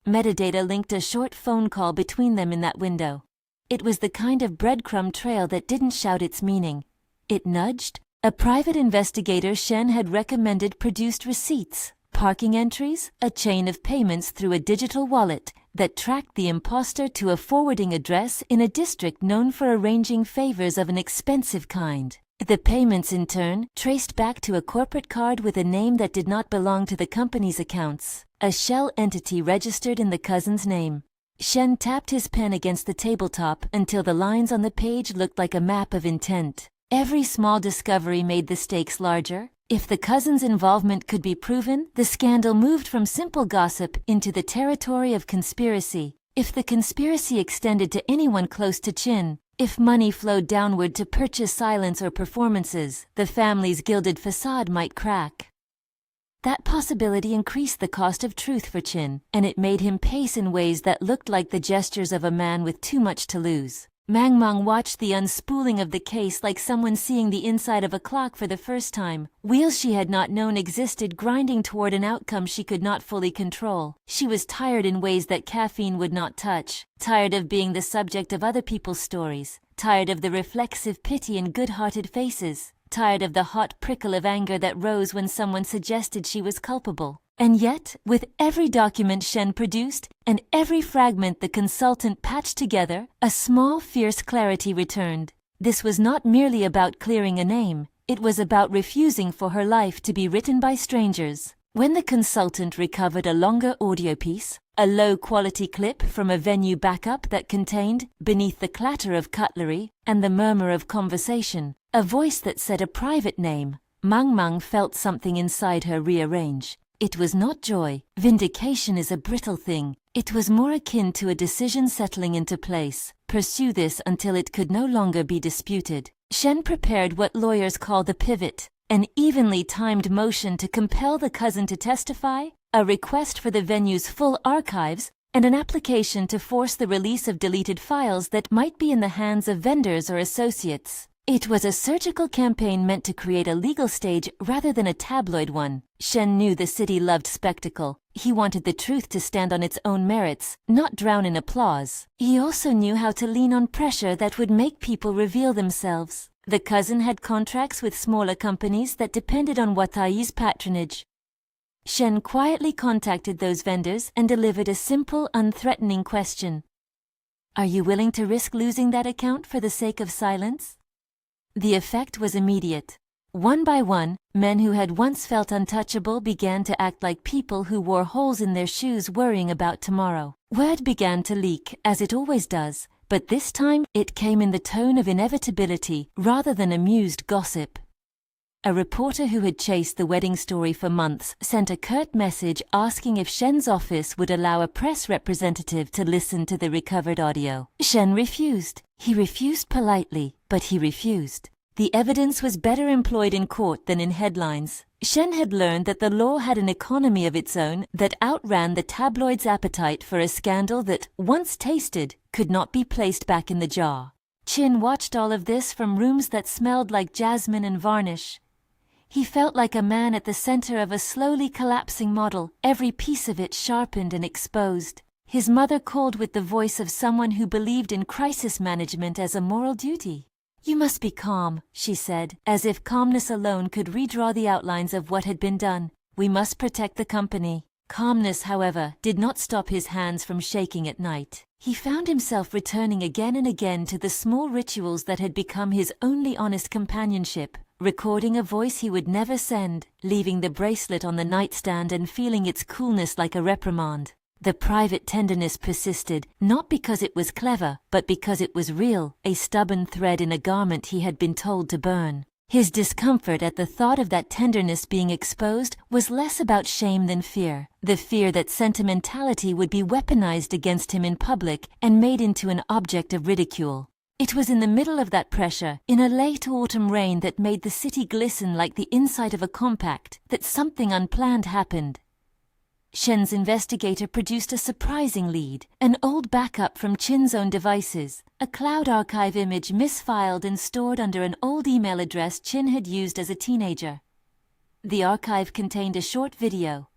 Metadata linked a short phone call between them in that window. It was the kind of breadcrumb trail that didn't shout its meaning. It nudged. A private investigator Shen had recommended produced receipts, parking entries, a chain of payments through a digital wallet that tracked the imposter to a forwarding address in a district known for arranging favors of an expensive kind. The payments, in turn, traced back to a corporate card with a name that did not belong to the company's accounts, a shell entity registered in the cousin's name. Shen tapped his pen against the tabletop until the lines on the page looked like a map of intent. Every small discovery made the stakes larger. If the cousin's involvement could be proven, the scandal moved from simple gossip into the territory of conspiracy. If the conspiracy extended to anyone close to Chin, if money flowed downward to purchase silence or performances, the family's gilded facade might crack. That possibility increased the cost of truth for Chin, and it made him pace in ways that looked like the gestures of a man with too much to lose. Mang Mang watched the unspooling of the case like someone seeing the inside of a clock for the first time. Wheels she had not known existed grinding toward an outcome she could not fully control. She was tired in ways that caffeine would not touch. Tired of being the subject of other people's stories. Tired of the reflexive pity in good-hearted faces. Tired of the hot prickle of anger that rose when someone suggested she was culpable. And yet, with every document Shen produced, and every fragment the consultant patched together, a small, fierce clarity returned. This was not merely about clearing a name, it was about refusing for her life to be written by strangers. When the consultant recovered a longer audio piece, a low-quality clip from a venue backup that contained, beneath the clatter of cutlery and the murmur of conversation, a voice that said a private name, Mang Mang felt something inside her rearrange. It was not joy. Vindication is a brittle thing. It was more akin to a decision settling into place. Pursue this until it could no longer be disputed. Shen prepared what lawyers call the pivot, an evenly timed motion to compel the cousin to testify, a request for the venue's full archives, and an application to force the release of deleted files that might be in the hands of vendors or associates. It was a surgical campaign meant to create a legal stage rather than a tabloid one. Shen knew the city loved spectacle. He wanted the truth to stand on its own merits, not drown in applause. He also knew how to lean on pressure that would make people reveal themselves. The cousin had contracts with smaller companies that depended on Watai's patronage. Shen quietly contacted those vendors and delivered a simple, unthreatening question. "Are you willing to risk losing that account for the sake of silence?" The effect was immediate. One by one, men who had once felt untouchable began to act like people who wore holes in their shoes worrying about tomorrow. Word began to leak, as it always does, but this time it came in the tone of inevitability rather than amused gossip. A reporter who had chased the wedding story for months sent a curt message asking if Shen's office would allow a press representative to listen to the recovered audio. Shen refused. He refused politely, but he refused. The evidence was better employed in court than in headlines. Shen had learned that the law had an economy of its own that outran the tabloid's appetite for a scandal that, once tasted, could not be placed back in the jar. Chin watched all of this from rooms that smelled like jasmine and varnish. He felt like a man at the center of a slowly collapsing model, every piece of it sharpened and exposed. His mother called with the voice of someone who believed in crisis management as a moral duty. "You must be calm," she said, as if calmness alone could redraw the outlines of what had been done. We must protect the company. Calmness, however, did not stop his hands from shaking at night. He found himself returning again and again to the small rituals that had become his only honest companionship, recording a voice he would never send, leaving the bracelet on the nightstand and feeling its coolness like a reprimand. The private tenderness persisted, not because it was clever, but because it was real, a stubborn thread in a garment he had been told to burn. His discomfort at the thought of that tenderness being exposed was less about shame than fear, the fear that sentimentality would be weaponized against him in public and made into an object of ridicule. It was in the middle of that pressure, in a late autumn rain that made the city glisten like the inside of a compact, that something unplanned happened. Shen's investigator produced a surprising lead, an old backup from Chin's own devices, a cloud archive image misfiled and stored under an old email address Chin had used as a teenager. The archive contained a short video.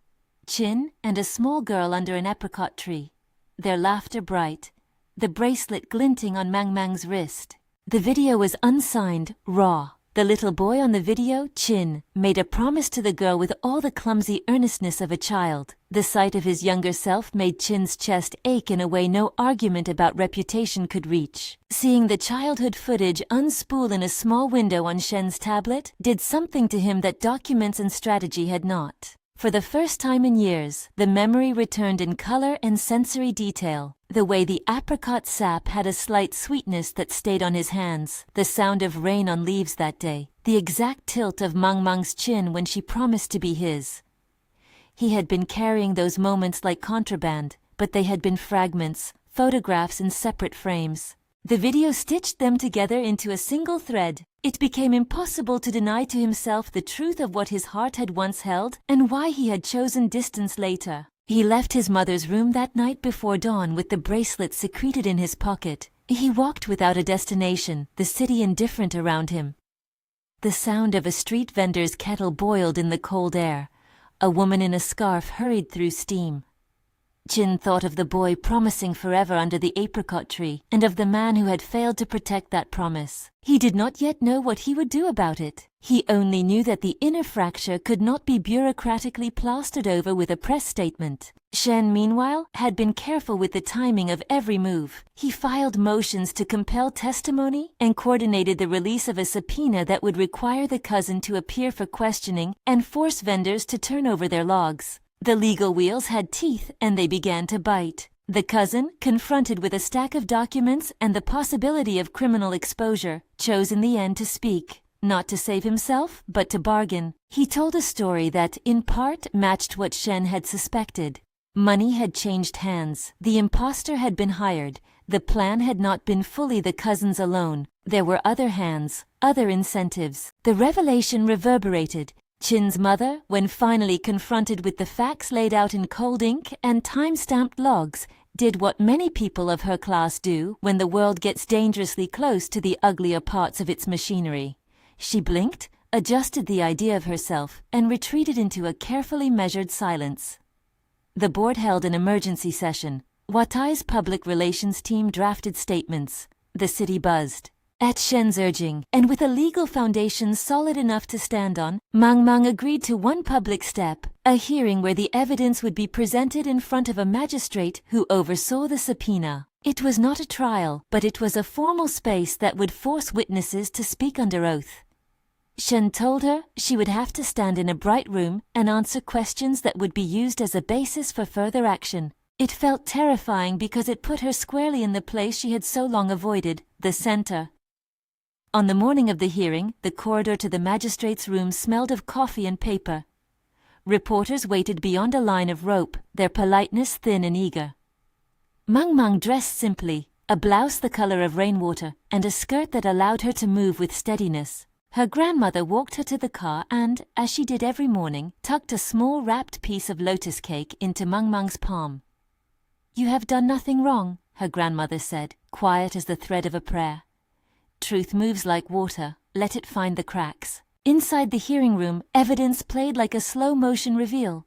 Chin and a small girl under an apricot tree, their laughter bright, the bracelet glinting on Mang Mang's wrist. The video was unsigned, raw. The little boy on the video, Chin, made a promise to the girl with all the clumsy earnestness of a child. The sight of his younger self made Chin's chest ache in a way no argument about reputation could reach. Seeing the childhood footage unspool in a small window on Shen's tablet did something to him that documents and strategy had not. For the first time in years, the memory returned in color and sensory detail. The way the apricot sap had a slight sweetness that stayed on his hands, the sound of rain on leaves that day, the exact tilt of Mang Mang's chin when she promised to be his. He had been carrying those moments like contraband, but they had been fragments, photographs in separate frames. The video stitched them together into a single thread. It became impossible to deny to himself the truth of what his heart had once held and why he had chosen distance later. He left his mother's room that night before dawn with the bracelet secreted in his pocket. He walked without a destination, the city indifferent around him. The sound of a street vendor's kettle boiled in the cold air. A woman in a scarf hurried through steam. Chin thought of the boy promising forever under the apricot tree, and of the man who had failed to protect that promise. He did not yet know what he would do about it. He only knew that the inner fracture could not be bureaucratically plastered over with a press statement. Shen, meanwhile, had been careful with the timing of every move. He filed motions to compel testimony and coordinated the release of a subpoena that would require the cousin to appear for questioning and force vendors to turn over their logs. The legal wheels had teeth and they began to bite. The cousin, confronted with a stack of documents and the possibility of criminal exposure, chose in the end to speak, not to save himself, but to bargain. He told a story that, in part, matched what Shen had suspected. Money had changed hands. The imposter had been hired. The plan had not been fully the cousin's alone. There were other hands, other incentives. The revelation reverberated. Chin's mother, when finally confronted with the facts laid out in cold ink and time-stamped logs, did what many people of her class do when the world gets dangerously close to the uglier parts of its machinery. She blinked, adjusted the idea of herself, and retreated into a carefully measured silence. The board held an emergency session. Watai's public relations team drafted statements. The city buzzed. At Shen's urging, and with a legal foundation solid enough to stand on, Mang Mang agreed to one public step, a hearing where the evidence would be presented in front of a magistrate who oversaw the subpoena. It was not a trial, but it was a formal space that would force witnesses to speak under oath. Shen told her she would have to stand in a bright room and answer questions that would be used as a basis for further action. It felt terrifying because it put her squarely in the place she had so long avoided, the center. On the morning of the hearing, the corridor to the magistrate's room smelled of coffee and paper. Reporters waited beyond a line of rope, their politeness thin and eager. Mang Mang dressed simply, a blouse the color of rainwater, and a skirt that allowed her to move with steadiness. Her grandmother walked her to the car and, as she did every morning, tucked a small wrapped piece of lotus cake into Mang Mang's palm. "You have done nothing wrong," her grandmother said, quiet as the thread of a prayer. "Truth moves like water, let it find the cracks." Inside the hearing room, evidence played like a slow-motion reveal.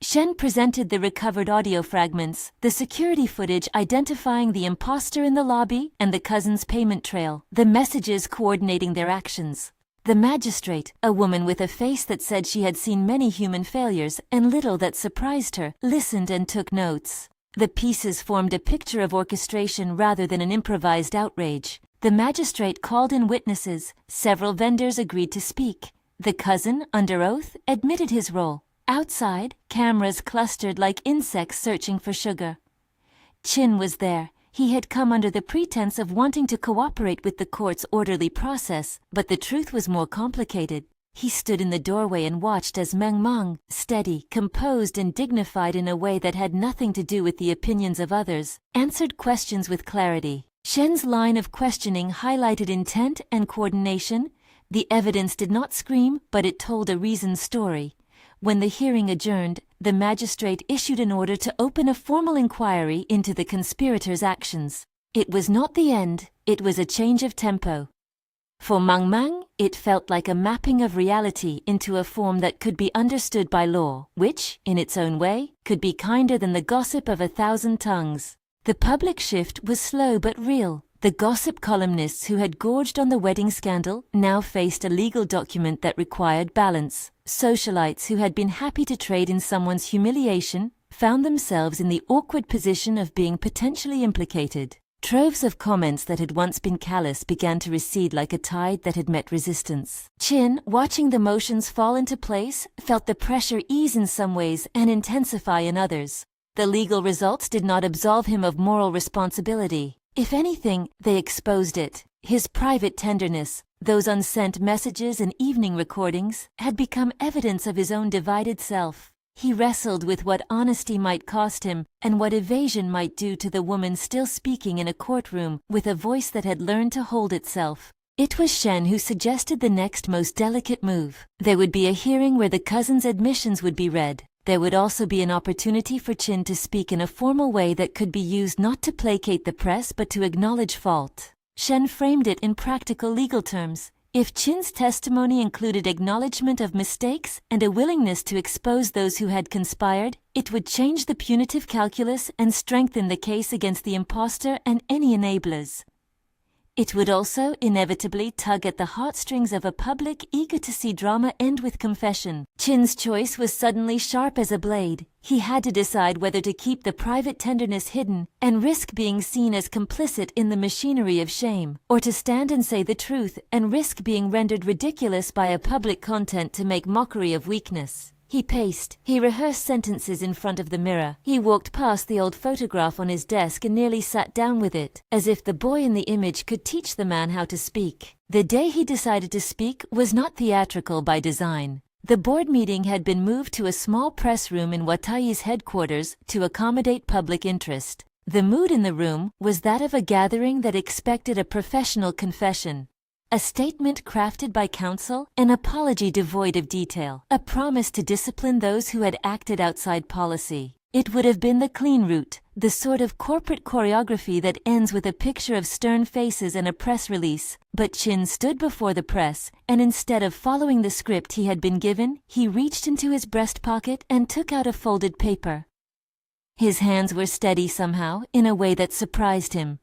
Shen presented the recovered audio fragments, the security footage identifying the imposter in the lobby and the cousin's payment trail, the messages coordinating their actions. The magistrate, a woman with a face that said she had seen many human failures and little that surprised her, listened and took notes. The pieces formed a picture of orchestration rather than an improvised outrage. The magistrate called in witnesses. Several vendors agreed to speak. The cousin, under oath, admitted his role. Outside, cameras clustered like insects searching for sugar. Chin was there. He had come under the pretense of wanting to cooperate with the court's orderly process, but the truth was more complicated. He stood in the doorway and watched as Mang Mang, steady, composed and dignified in a way that had nothing to do with the opinions of others, answered questions with clarity. Shen's line of questioning highlighted intent and coordination. The evidence did not scream, but it told a reasoned story. When the hearing adjourned, the magistrate issued an order to open a formal inquiry into the conspirators' actions. It was not the end, it was a change of tempo. For Mang Mang, it felt like a mapping of reality into a form that could be understood by law, which, in its own way, could be kinder than the gossip of 1,000 tongues. The public shift was slow but real. The gossip columnists who had gorged on the wedding scandal now faced a legal document that required balance. Socialites who had been happy to trade in someone's humiliation found themselves in the awkward position of being potentially implicated. Troves of comments that had once been callous began to recede like a tide that had met resistance. Chin, watching the motions fall into place, felt the pressure ease in some ways and intensify in others. The legal results did not absolve him of moral responsibility. If anything, they exposed it. His private tenderness, those unsent messages and evening recordings, had become evidence of his own divided self. He wrestled with what honesty might cost him and what evasion might do to the woman still speaking in a courtroom with a voice that had learned to hold itself. It was Shen who suggested the next most delicate move. There would be a hearing where the cousin's admissions would be read. There would also be an opportunity for Chin to speak in a formal way that could be used not to placate the press but to acknowledge fault. Shen framed it in practical legal terms. If Chin's testimony included acknowledgement of mistakes and a willingness to expose those who had conspired, it would change the punitive calculus and strengthen the case against the impostor and any enablers. It would also inevitably tug at the heartstrings of a public eager to see drama end with confession. Chin's choice was suddenly sharp as a blade. He had to decide whether to keep the private tenderness hidden and risk being seen as complicit in the machinery of shame, or to stand and say the truth and risk being rendered ridiculous by a public content to make mockery of weakness. He paced. He rehearsed sentences in front of the mirror. He walked past the old photograph on his desk and nearly sat down with it, as if the boy in the image could teach the man how to speak. The day he decided to speak was not theatrical by design. The board meeting had been moved to a small press room in Watai's headquarters to accommodate public interest. The mood in the room was that of a gathering that expected a professional confession. A statement crafted by counsel, an apology devoid of detail, a promise to discipline those who had acted outside policy. It would have been the clean route, the sort of corporate choreography that ends with a picture of stern faces and a press release. But Chin stood before the press, and instead of following the script he had been given, he reached into his breast pocket and took out a folded paper. His hands were steady somehow, in a way that surprised him.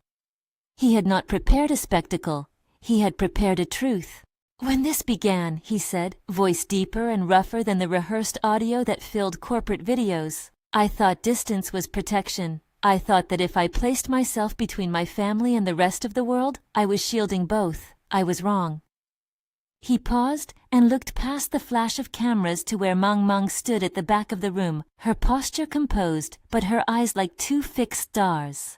He had not prepared a spectacle. He had prepared a truth. When this began, he said, voice deeper and rougher than the rehearsed audio that filled corporate videos, I thought distance was protection. I thought that if I placed myself between my family and the rest of the world, I was shielding both. I was wrong. He paused and looked past the flash of cameras to where Mang Mang stood at the back of the room, her posture composed, but her eyes like two fixed stars.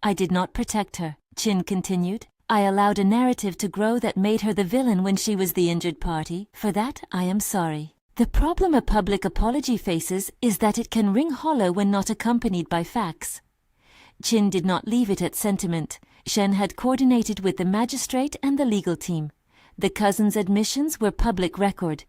I did not protect her, Chin continued. I allowed a narrative to grow that made her the villain when she was the injured party. For that, I am sorry. The problem a public apology faces is that it can ring hollow when not accompanied by facts. Chin did not leave it at sentiment. Shen had coordinated with the magistrate and the legal team. The cousin's admissions were public record.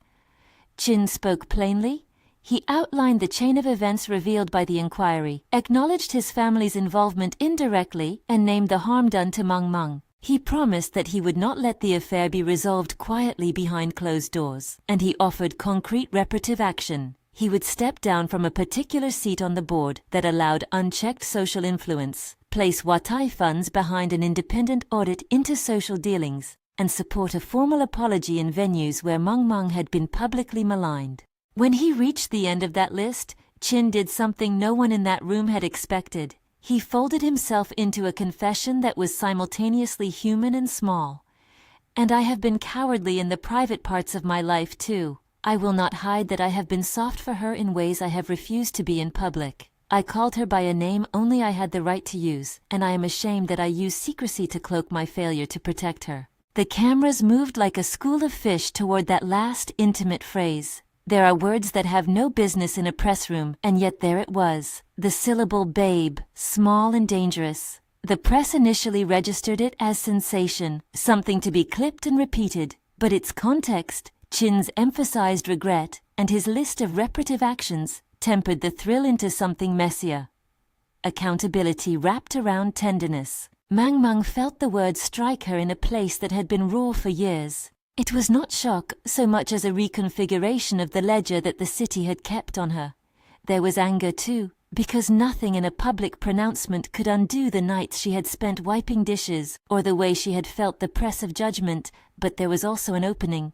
Chin spoke plainly. He outlined the chain of events revealed by the inquiry, acknowledged his family's involvement indirectly, and named the harm done to Mang Mang. He promised that he would not let the affair be resolved quietly behind closed doors, and he offered concrete reparative action. He would step down from a particular seat on the board that allowed unchecked social influence, place Watai funds behind an independent audit into social dealings, and support a formal apology in venues where Mang Mang had been publicly maligned. When he reached the end of that list, Chin did something no one in that room had expected. He folded himself into a confession that was simultaneously human and small. And I have been cowardly in the private parts of my life too. I will not hide that I have been soft for her in ways I have refused to be in public. I called her by a name only I had the right to use, and I am ashamed that I used secrecy to cloak my failure to protect her. The cameras moved like a school of fish toward that last intimate phrase. There are words that have no business in a press room, and yet there it was. The syllable babe, small and dangerous. The press initially registered it as sensation, something to be clipped and repeated. But its context, Chin's emphasized regret, and his list of reparative actions, tempered the thrill into something messier. Accountability wrapped around tenderness. Mang Mang felt the words strike her in a place that had been raw for years. It was not shock so much as a reconfiguration of the ledger that the city had kept on her. There was anger too, because nothing in a public pronouncement could undo the nights she had spent wiping dishes or the way she had felt the press of judgment, but there was also an opening.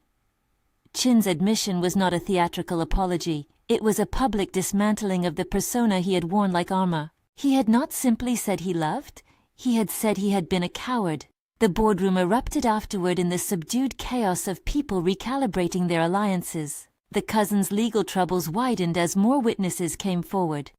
Chin's admission was not a theatrical apology. It was a public dismantling of the persona he had worn like armor. He had not simply said he loved, he had said he had been a coward. The boardroom erupted afterward in the subdued chaos of people recalibrating their alliances. The cousins' legal troubles widened as more witnesses came forward.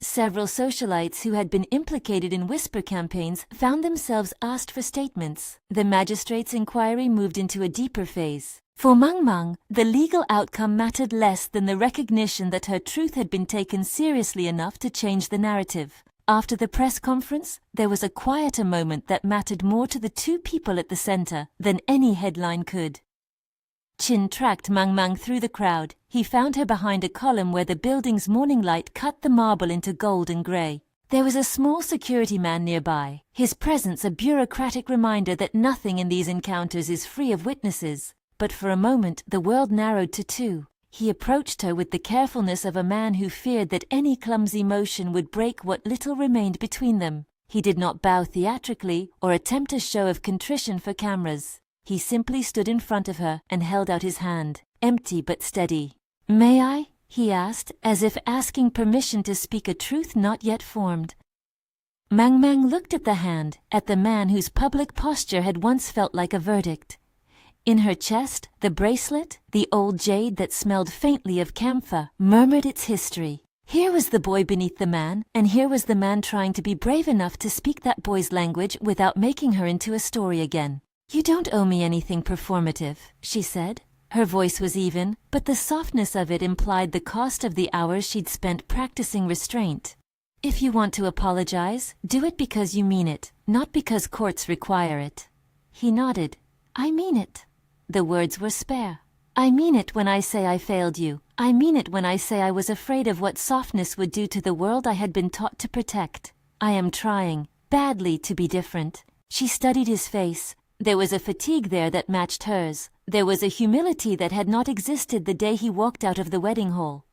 Several socialites who had been implicated in whisper campaigns found themselves asked for statements. The magistrate's inquiry moved into a deeper phase. For Mang Mang, the legal outcome mattered less than the recognition that her truth had been taken seriously enough to change the narrative. After the press conference, there was a quieter moment that mattered more to the two people at the center than any headline could. Chin tracked Mang Mang through the crowd. He found her behind a column where the building's morning light cut the marble into gold and gray. There was a small security man nearby, his presence a bureaucratic reminder that nothing in these encounters is free of witnesses. But for a moment the world narrowed to two. He approached her with the carefulness of a man who feared that any clumsy motion would break what little remained between them. He did not bow theatrically or attempt a show of contrition for cameras. He simply stood in front of her and held out his hand, empty but steady. "May I?" he asked, as if asking permission to speak a truth not yet formed. Mang Mang looked at the hand, at the man whose public posture had once felt like a verdict. In her chest, the bracelet, the old jade that smelled faintly of camphor, murmured its history. Here was the boy beneath the man, and here was the man trying to be brave enough to speak that boy's language without making her into a story again. "You don't owe me anything performative," she said. Her voice was even, but the softness of it implied the cost of the hours she'd spent practicing restraint. "If you want to apologize, do it because you mean it, not because courts require it." He nodded. "I mean it." The words were spare. "I mean it when I say I failed you. I mean it when I say I was afraid of what softness would do to the world I had been taught to protect. I am trying, badly, to be different." She studied his face. There was a fatigue there that matched hers. There was a humility that had not existed the day he walked out of the wedding hall.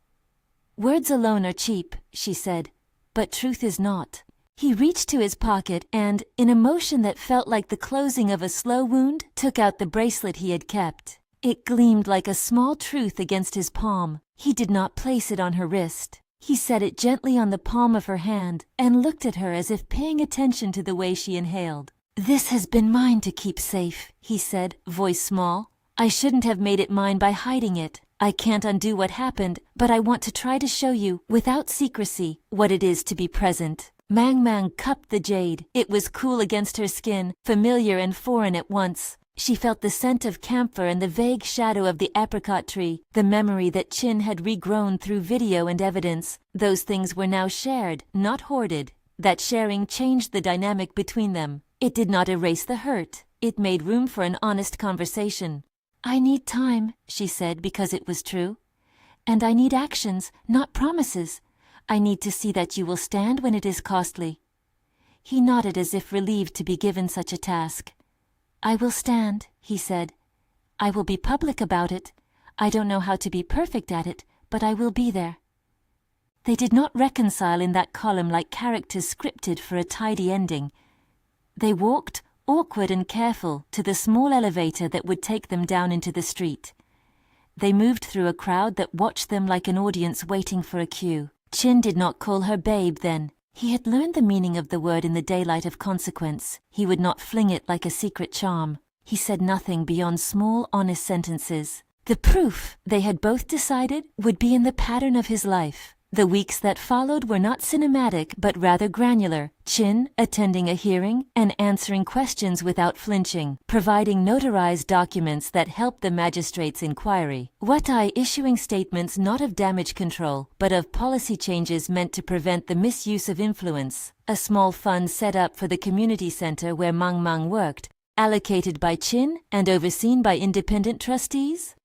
"Words alone are cheap," she said, "but truth is not." He reached to his pocket and, in a motion that felt like the closing of a slow wound, took out the bracelet he had kept. It gleamed like a small truth against his palm. He did not place it on her wrist. He set it gently on the palm of her hand and looked at her as if paying attention to the way she inhaled. "This has been mine to keep safe," he said, voice small. "I shouldn't have made it mine by hiding it. I can't undo what happened, but I want to try to show you, without secrecy, what it is to be present." Mang Mang cupped the jade. It was cool against her skin, familiar and foreign at once. She felt the scent of camphor and the vague shadow of the apricot tree, the memory that Chin had regrown through video and evidence. Those things were now shared, not hoarded. That sharing changed the dynamic between them. It did not erase the hurt. It made room for an honest conversation. "I need time," she said, because it was true. "And I need actions, not promises. I need to see that you will stand when it is costly." He nodded as if relieved to be given such a task. "I will stand," he said. "I will be public about it. I don't know how to be perfect at it, but I will be there." They did not reconcile in that column like characters scripted for a tidy ending. They walked, awkward and careful, to the small elevator that would take them down into the street. They moved through a crowd that watched them like an audience waiting for a cue. Chin did not call her babe then. He had learned the meaning of the word in the daylight of consequence. He would not fling it like a secret charm. He said nothing beyond small, honest sentences. The proof, they had both decided, would be in the pattern of his life. The weeks that followed were not cinematic but rather granular, Chin attending a hearing and answering questions without flinching, providing notarized documents that helped the magistrate's inquiry, Watai issuing statements not of damage control but of policy changes meant to prevent the misuse of influence, a small fund set up for the community center where Mang Mang worked, allocated by Chin and overseen by independent trustees.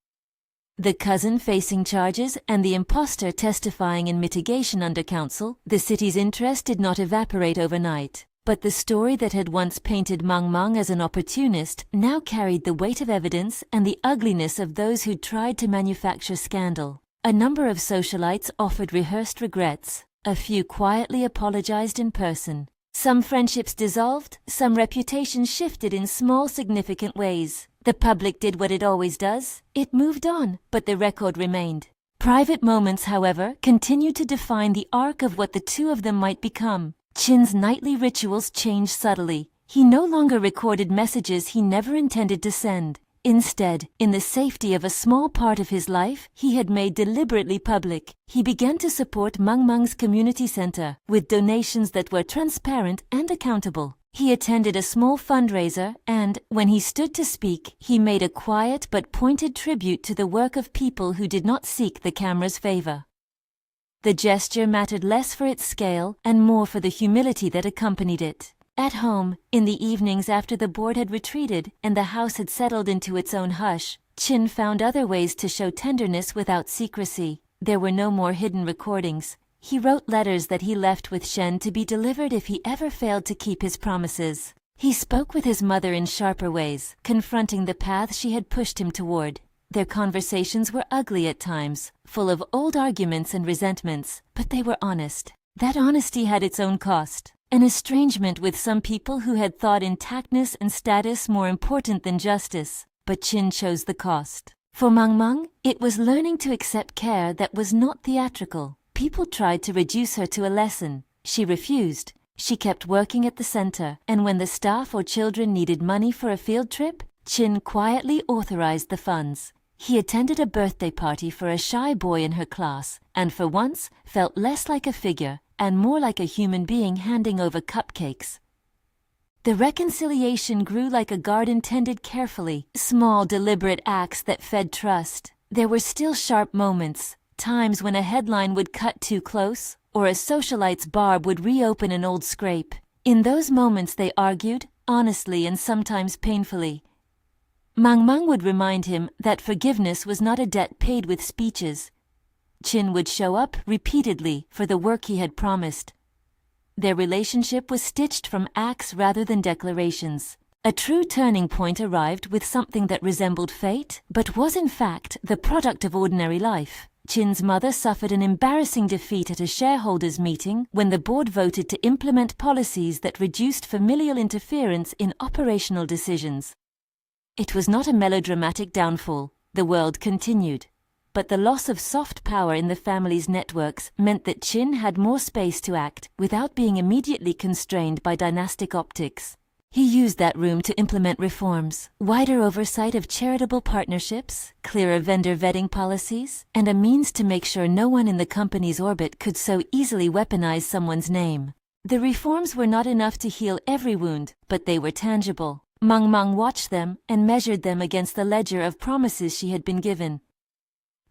The cousin facing charges and the impostor testifying in mitigation under counsel, the city's interest did not evaporate overnight. But the story that had once painted Mang Mang as an opportunist now carried the weight of evidence and the ugliness of those who'd tried to manufacture scandal. A number of socialites offered rehearsed regrets. A few quietly apologized in person. Some friendships dissolved, some reputations shifted in small significant ways. The public did what it always does. It moved on, but the record remained. Private moments, however, continued to define the arc of what the two of them might become. Chin's nightly rituals changed subtly. He no longer recorded messages he never intended to send. Instead, in the safety of a small part of his life he had made deliberately public, he began to support Mang Mang's community center with donations that were transparent and accountable. He attended a small fundraiser and, when he stood to speak, he made a quiet but pointed tribute to the work of people who did not seek the camera's favor. The gesture mattered less for its scale and more for the humility that accompanied it. At home, in the evenings after the board had retreated and the house had settled into its own hush, Chin found other ways to show tenderness without secrecy. There were no more hidden recordings. He wrote letters that he left with Shen to be delivered if he ever failed to keep his promises. He spoke with his mother in sharper ways, confronting the path she had pushed him toward. Their conversations were ugly at times, full of old arguments and resentments, but they were honest. That honesty had its own cost. An estrangement with some people who had thought intactness and status more important than justice, but Chin chose the cost. For Mang Mang, it was learning to accept care that was not theatrical. People tried to reduce her to a lesson. She refused. She kept working at the center, and when the staff or children needed money for a field trip, Chin quietly authorized the funds. He attended a birthday party for a shy boy in her class, and for once felt less like a figure and more like a human being handing over cupcakes. The reconciliation grew like a garden tended carefully, small deliberate acts that fed trust. There were still sharp moments, times when a headline would cut too close, or a socialite's barb would reopen an old scrape. In those moments they argued, honestly and sometimes painfully. Mang Mang would remind him that forgiveness was not a debt paid with speeches. Chin would show up repeatedly for the work he had promised. Their relationship was stitched from acts rather than declarations. A true turning point arrived with something that resembled fate, but was in fact the product of ordinary life. Chin's mother suffered an embarrassing defeat at a shareholders' meeting when the board voted to implement policies that reduced familial interference in operational decisions. It was not a melodramatic downfall. The world continued. But the loss of soft power in the family's networks meant that Chin had more space to act without being immediately constrained by dynastic optics. He used that room to implement reforms, wider oversight of charitable partnerships, clearer vendor vetting policies, and a means to make sure no one in the company's orbit could so easily weaponize someone's name. The reforms were not enough to heal every wound, but they were tangible. Mang Mang watched them and measured them against the ledger of promises she had been given.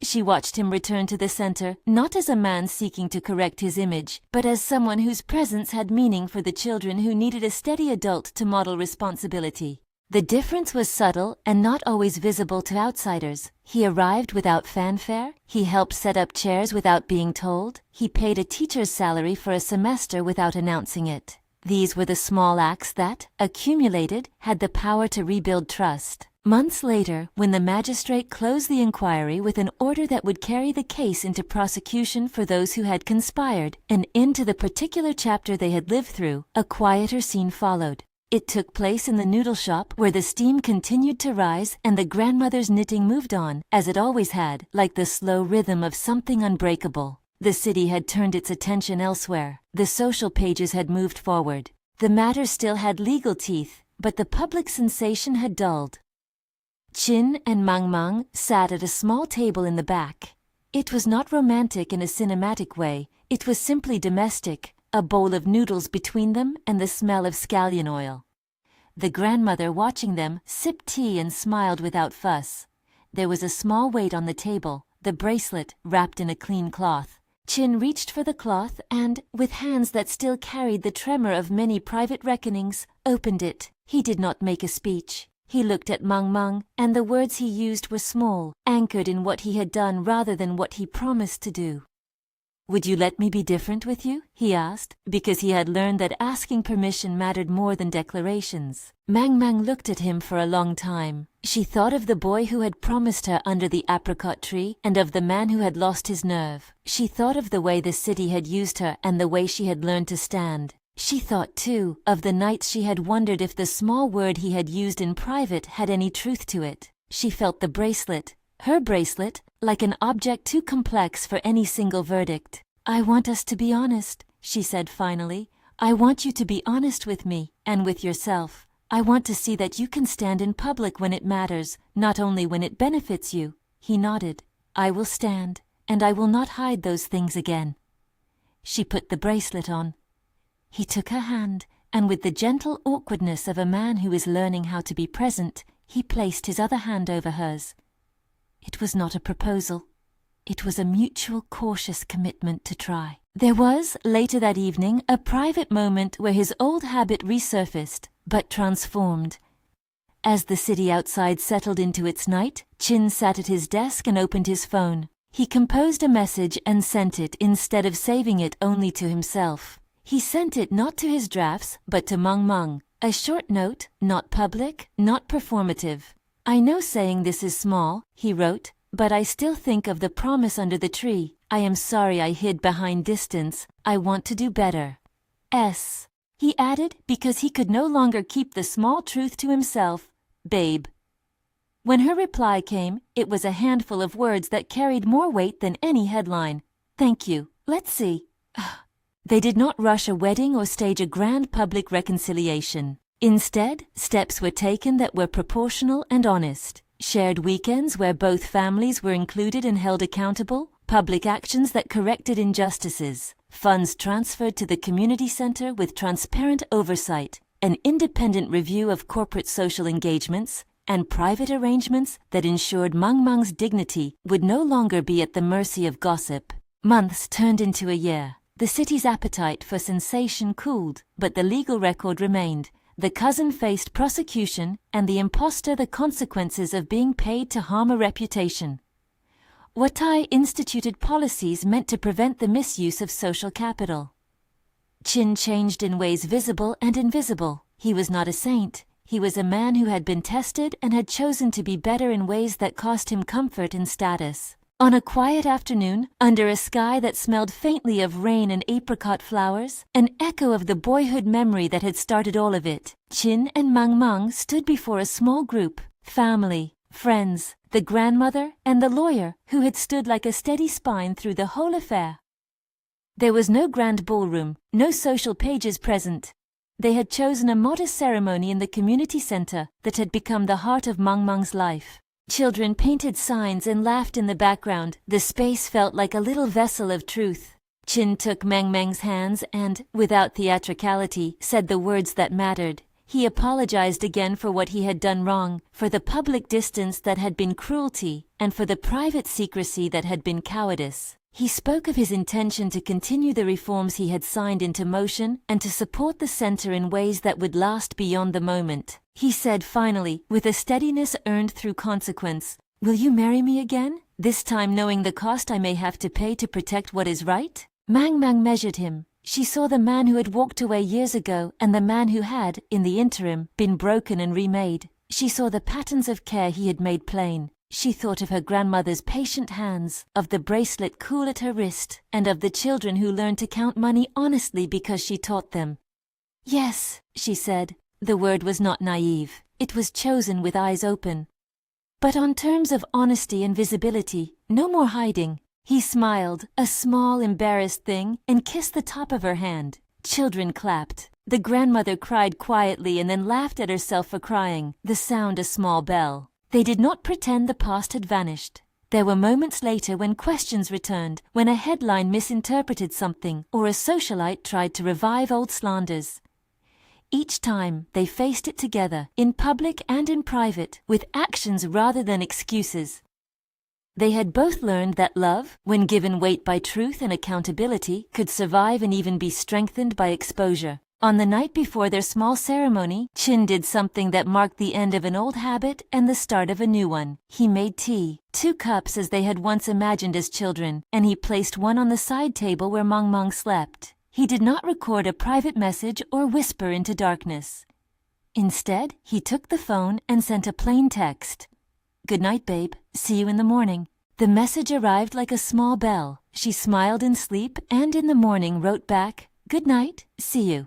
She watched him return to the center, not as a man seeking to correct his image, but as someone whose presence had meaning for the children who needed a steady adult to model responsibility. The difference was subtle and not always visible to outsiders. He arrived without fanfare, he helped set up chairs without being told, he paid a teacher's salary for a semester without announcing it. These were the small acts that, accumulated, had the power to rebuild trust. Months later, when the magistrate closed the inquiry with an order that would carry the case into prosecution for those who had conspired and into the particular chapter they had lived through, a quieter scene followed. It took place in the noodle shop where the steam continued to rise and the grandmother's knitting moved on, as it always had, like the slow rhythm of something unbreakable. The city had turned its attention elsewhere. The social pages had moved forward. The matter still had legal teeth, but the public sensation had dulled. Chin and Mang Mang sat at a small table in the back. It was not romantic in a cinematic way, it was simply domestic, a bowl of noodles between them and the smell of scallion oil. The grandmother, watching them, sipped tea and smiled without fuss. There was a small weight on the table, the bracelet, wrapped in a clean cloth. Chin reached for the cloth and, with hands that still carried the tremor of many private reckonings, opened it. He did not make a speech. He looked at Mang Mang, and the words he used were small, anchored in what he had done rather than what he promised to do. "Would you let me be different with you?" he asked, because he had learned that asking permission mattered more than declarations. Mang Mang looked at him for a long time. She thought of the boy who had promised her under the apricot tree and of the man who had lost his nerve. She thought of the way the city had used her and the way she had learned to stand. She thought, too, of the nights she had wondered if the small word he had used in private had any truth to it. She felt the bracelet, her bracelet, like an object too complex for any single verdict. "I want us to be honest," she said finally. "I want you to be honest with me, and with yourself. I want to see that you can stand in public when it matters, not only when it benefits you." He nodded. "I will stand, and I will not hide those things again." She put the bracelet on. He took her hand, and with the gentle awkwardness of a man who is learning how to be present, he placed his other hand over hers. It was not a proposal. It was a mutual, cautious commitment to try. There was, later that evening, a private moment where his old habit resurfaced, but transformed. As the city outside settled into its night, Chin sat at his desk and opened his phone. He composed a message and sent it instead of saving it only to himself. He sent it not to his drafts, but to Mang Mang. A short note, not public, not performative. "I know saying this is small," he wrote, "but I still think of the promise under the tree. I am sorry I hid behind distance. I want to do better. S." He added, because he could no longer keep the small truth to himself, "Babe." When her reply came, it was a handful of words that carried more weight than any headline. "Thank you. Let's see." They did not rush a wedding or stage a grand public reconciliation. Instead, steps were taken that were proportional and honest. Shared weekends where both families were included and held accountable, public actions that corrected injustices, funds transferred to the community center with transparent oversight, an independent review of corporate social engagements, and private arrangements that ensured Mang Mang's dignity would no longer be at the mercy of gossip. Months turned into a year. The city's appetite for sensation cooled, but the legal record remained. The cousin faced prosecution, and the impostor the consequences of being paid to harm a reputation. Watai instituted policies meant to prevent the misuse of social capital. Chin changed in ways visible and invisible. He was not a saint. He was a man who had been tested and had chosen to be better in ways that cost him comfort and status. On a quiet afternoon, under a sky that smelled faintly of rain and apricot flowers, an echo of the boyhood memory that had started all of it, Chin and Mang Mang stood before a small group, family, friends, the grandmother, and the lawyer, who had stood like a steady spine through the whole affair. There was no grand ballroom, no social pages present. They had chosen a modest ceremony in the community center that had become the heart of Mang Mang's life. Children painted signs and laughed in the background. The space felt like a little vessel of truth. Chin took Mang Mang's hands and, without theatricality, said the words that mattered. He apologized again for what he had done wrong, for the public distance that had been cruelty, and for the private secrecy that had been cowardice. He spoke of his intention to continue the reforms he had signed into motion and to support the center in ways that would last beyond the moment. He said finally, with a steadiness earned through consequence, "Will you marry me again? This time knowing the cost I may have to pay to protect what is right?" Mang Mang measured him. She saw the man who had walked away years ago and the man who had, in the interim, been broken and remade. She saw the patterns of care he had made plain. She thought of her grandmother's patient hands, of the bracelet cool at her wrist, and of the children who learned to count money honestly because she taught them. "Yes," she said, The word was not naive. It was chosen with eyes open. But on terms of honesty and visibility, no more hiding. He smiled, a small, embarrassed thing, and kissed the top of her hand. Children clapped. The grandmother cried quietly and then laughed at herself for crying, the sound a small bell. They did not pretend the past had vanished. There were moments later when questions returned, when a headline misinterpreted something, or a socialite tried to revive old slanders. Each time, they faced it together, in public and in private, with actions rather than excuses. They had both learned that love, when given weight by truth and accountability, could survive and even be strengthened by exposure. On the night before their small ceremony, Chin did something that marked the end of an old habit and the start of a new one. He made tea, 2 cups as they had once imagined as children, and he placed one on the side table where Mang Mang slept. He did not record a private message or whisper into darkness. Instead, he took the phone and sent a plain text. "Good night, babe. See you in the morning." The message arrived like a small bell. She smiled in sleep and in the morning wrote back, "Good night, see you."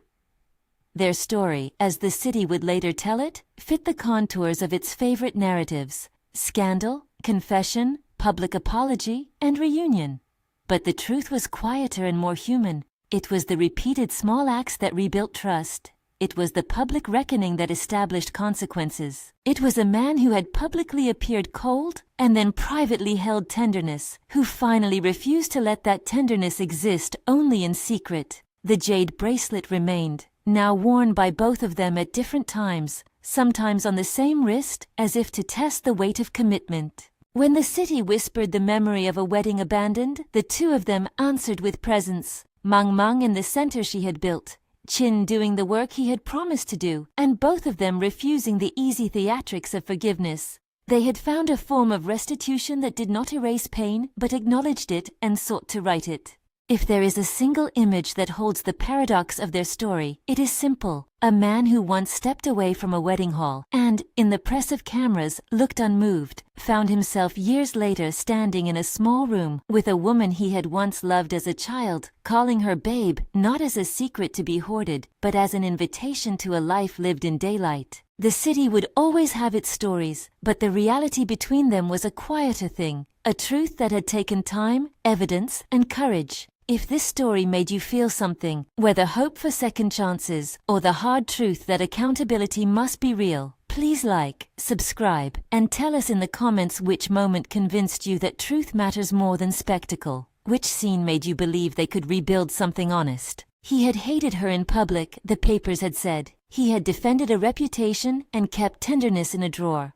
Their story, as the city would later tell it, fit the contours of its favorite narratives: scandal, confession, public apology, and reunion. But the truth was quieter and more human. It was the repeated small acts that rebuilt trust. It was the public reckoning that established consequences. It was a man who had publicly appeared cold and then privately held tenderness, who finally refused to let that tenderness exist only in secret. The jade bracelet remained, now worn by both of them at different times, sometimes on the same wrist, as if to test the weight of commitment. When the city whispered the memory of a wedding abandoned, the two of them answered with presence. Mang Mang in the center she had built, Chin doing the work he had promised to do, and both of them refusing the easy theatrics of forgiveness. They had found a form of restitution that did not erase pain, but acknowledged it and sought to right it. If there is a single image that holds the paradox of their story, it is simple. A man who once stepped away from a wedding hall and, in the press of cameras, looked unmoved, found himself years later standing in a small room with a woman he had once loved as a child, calling her babe not as a secret to be hoarded, but as an invitation to a life lived in daylight. The city would always have its stories, but the reality between them was a quieter thing, a truth that had taken time, evidence, and courage. If this story made you feel something, whether hope for second chances or the hard truth that accountability must be real, please like, subscribe, and tell us in the comments which moment convinced you that truth matters more than spectacle. Which scene made you believe they could rebuild something honest? He had hated her in public, the papers had said. He had defended a reputation and kept tenderness in a drawer.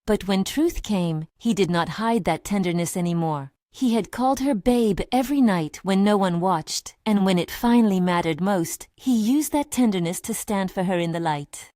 But when truth came, he did not hide that tenderness anymore. He had called her babe every night when no one watched, and when it finally mattered most, he used that tenderness to stand for her in the light.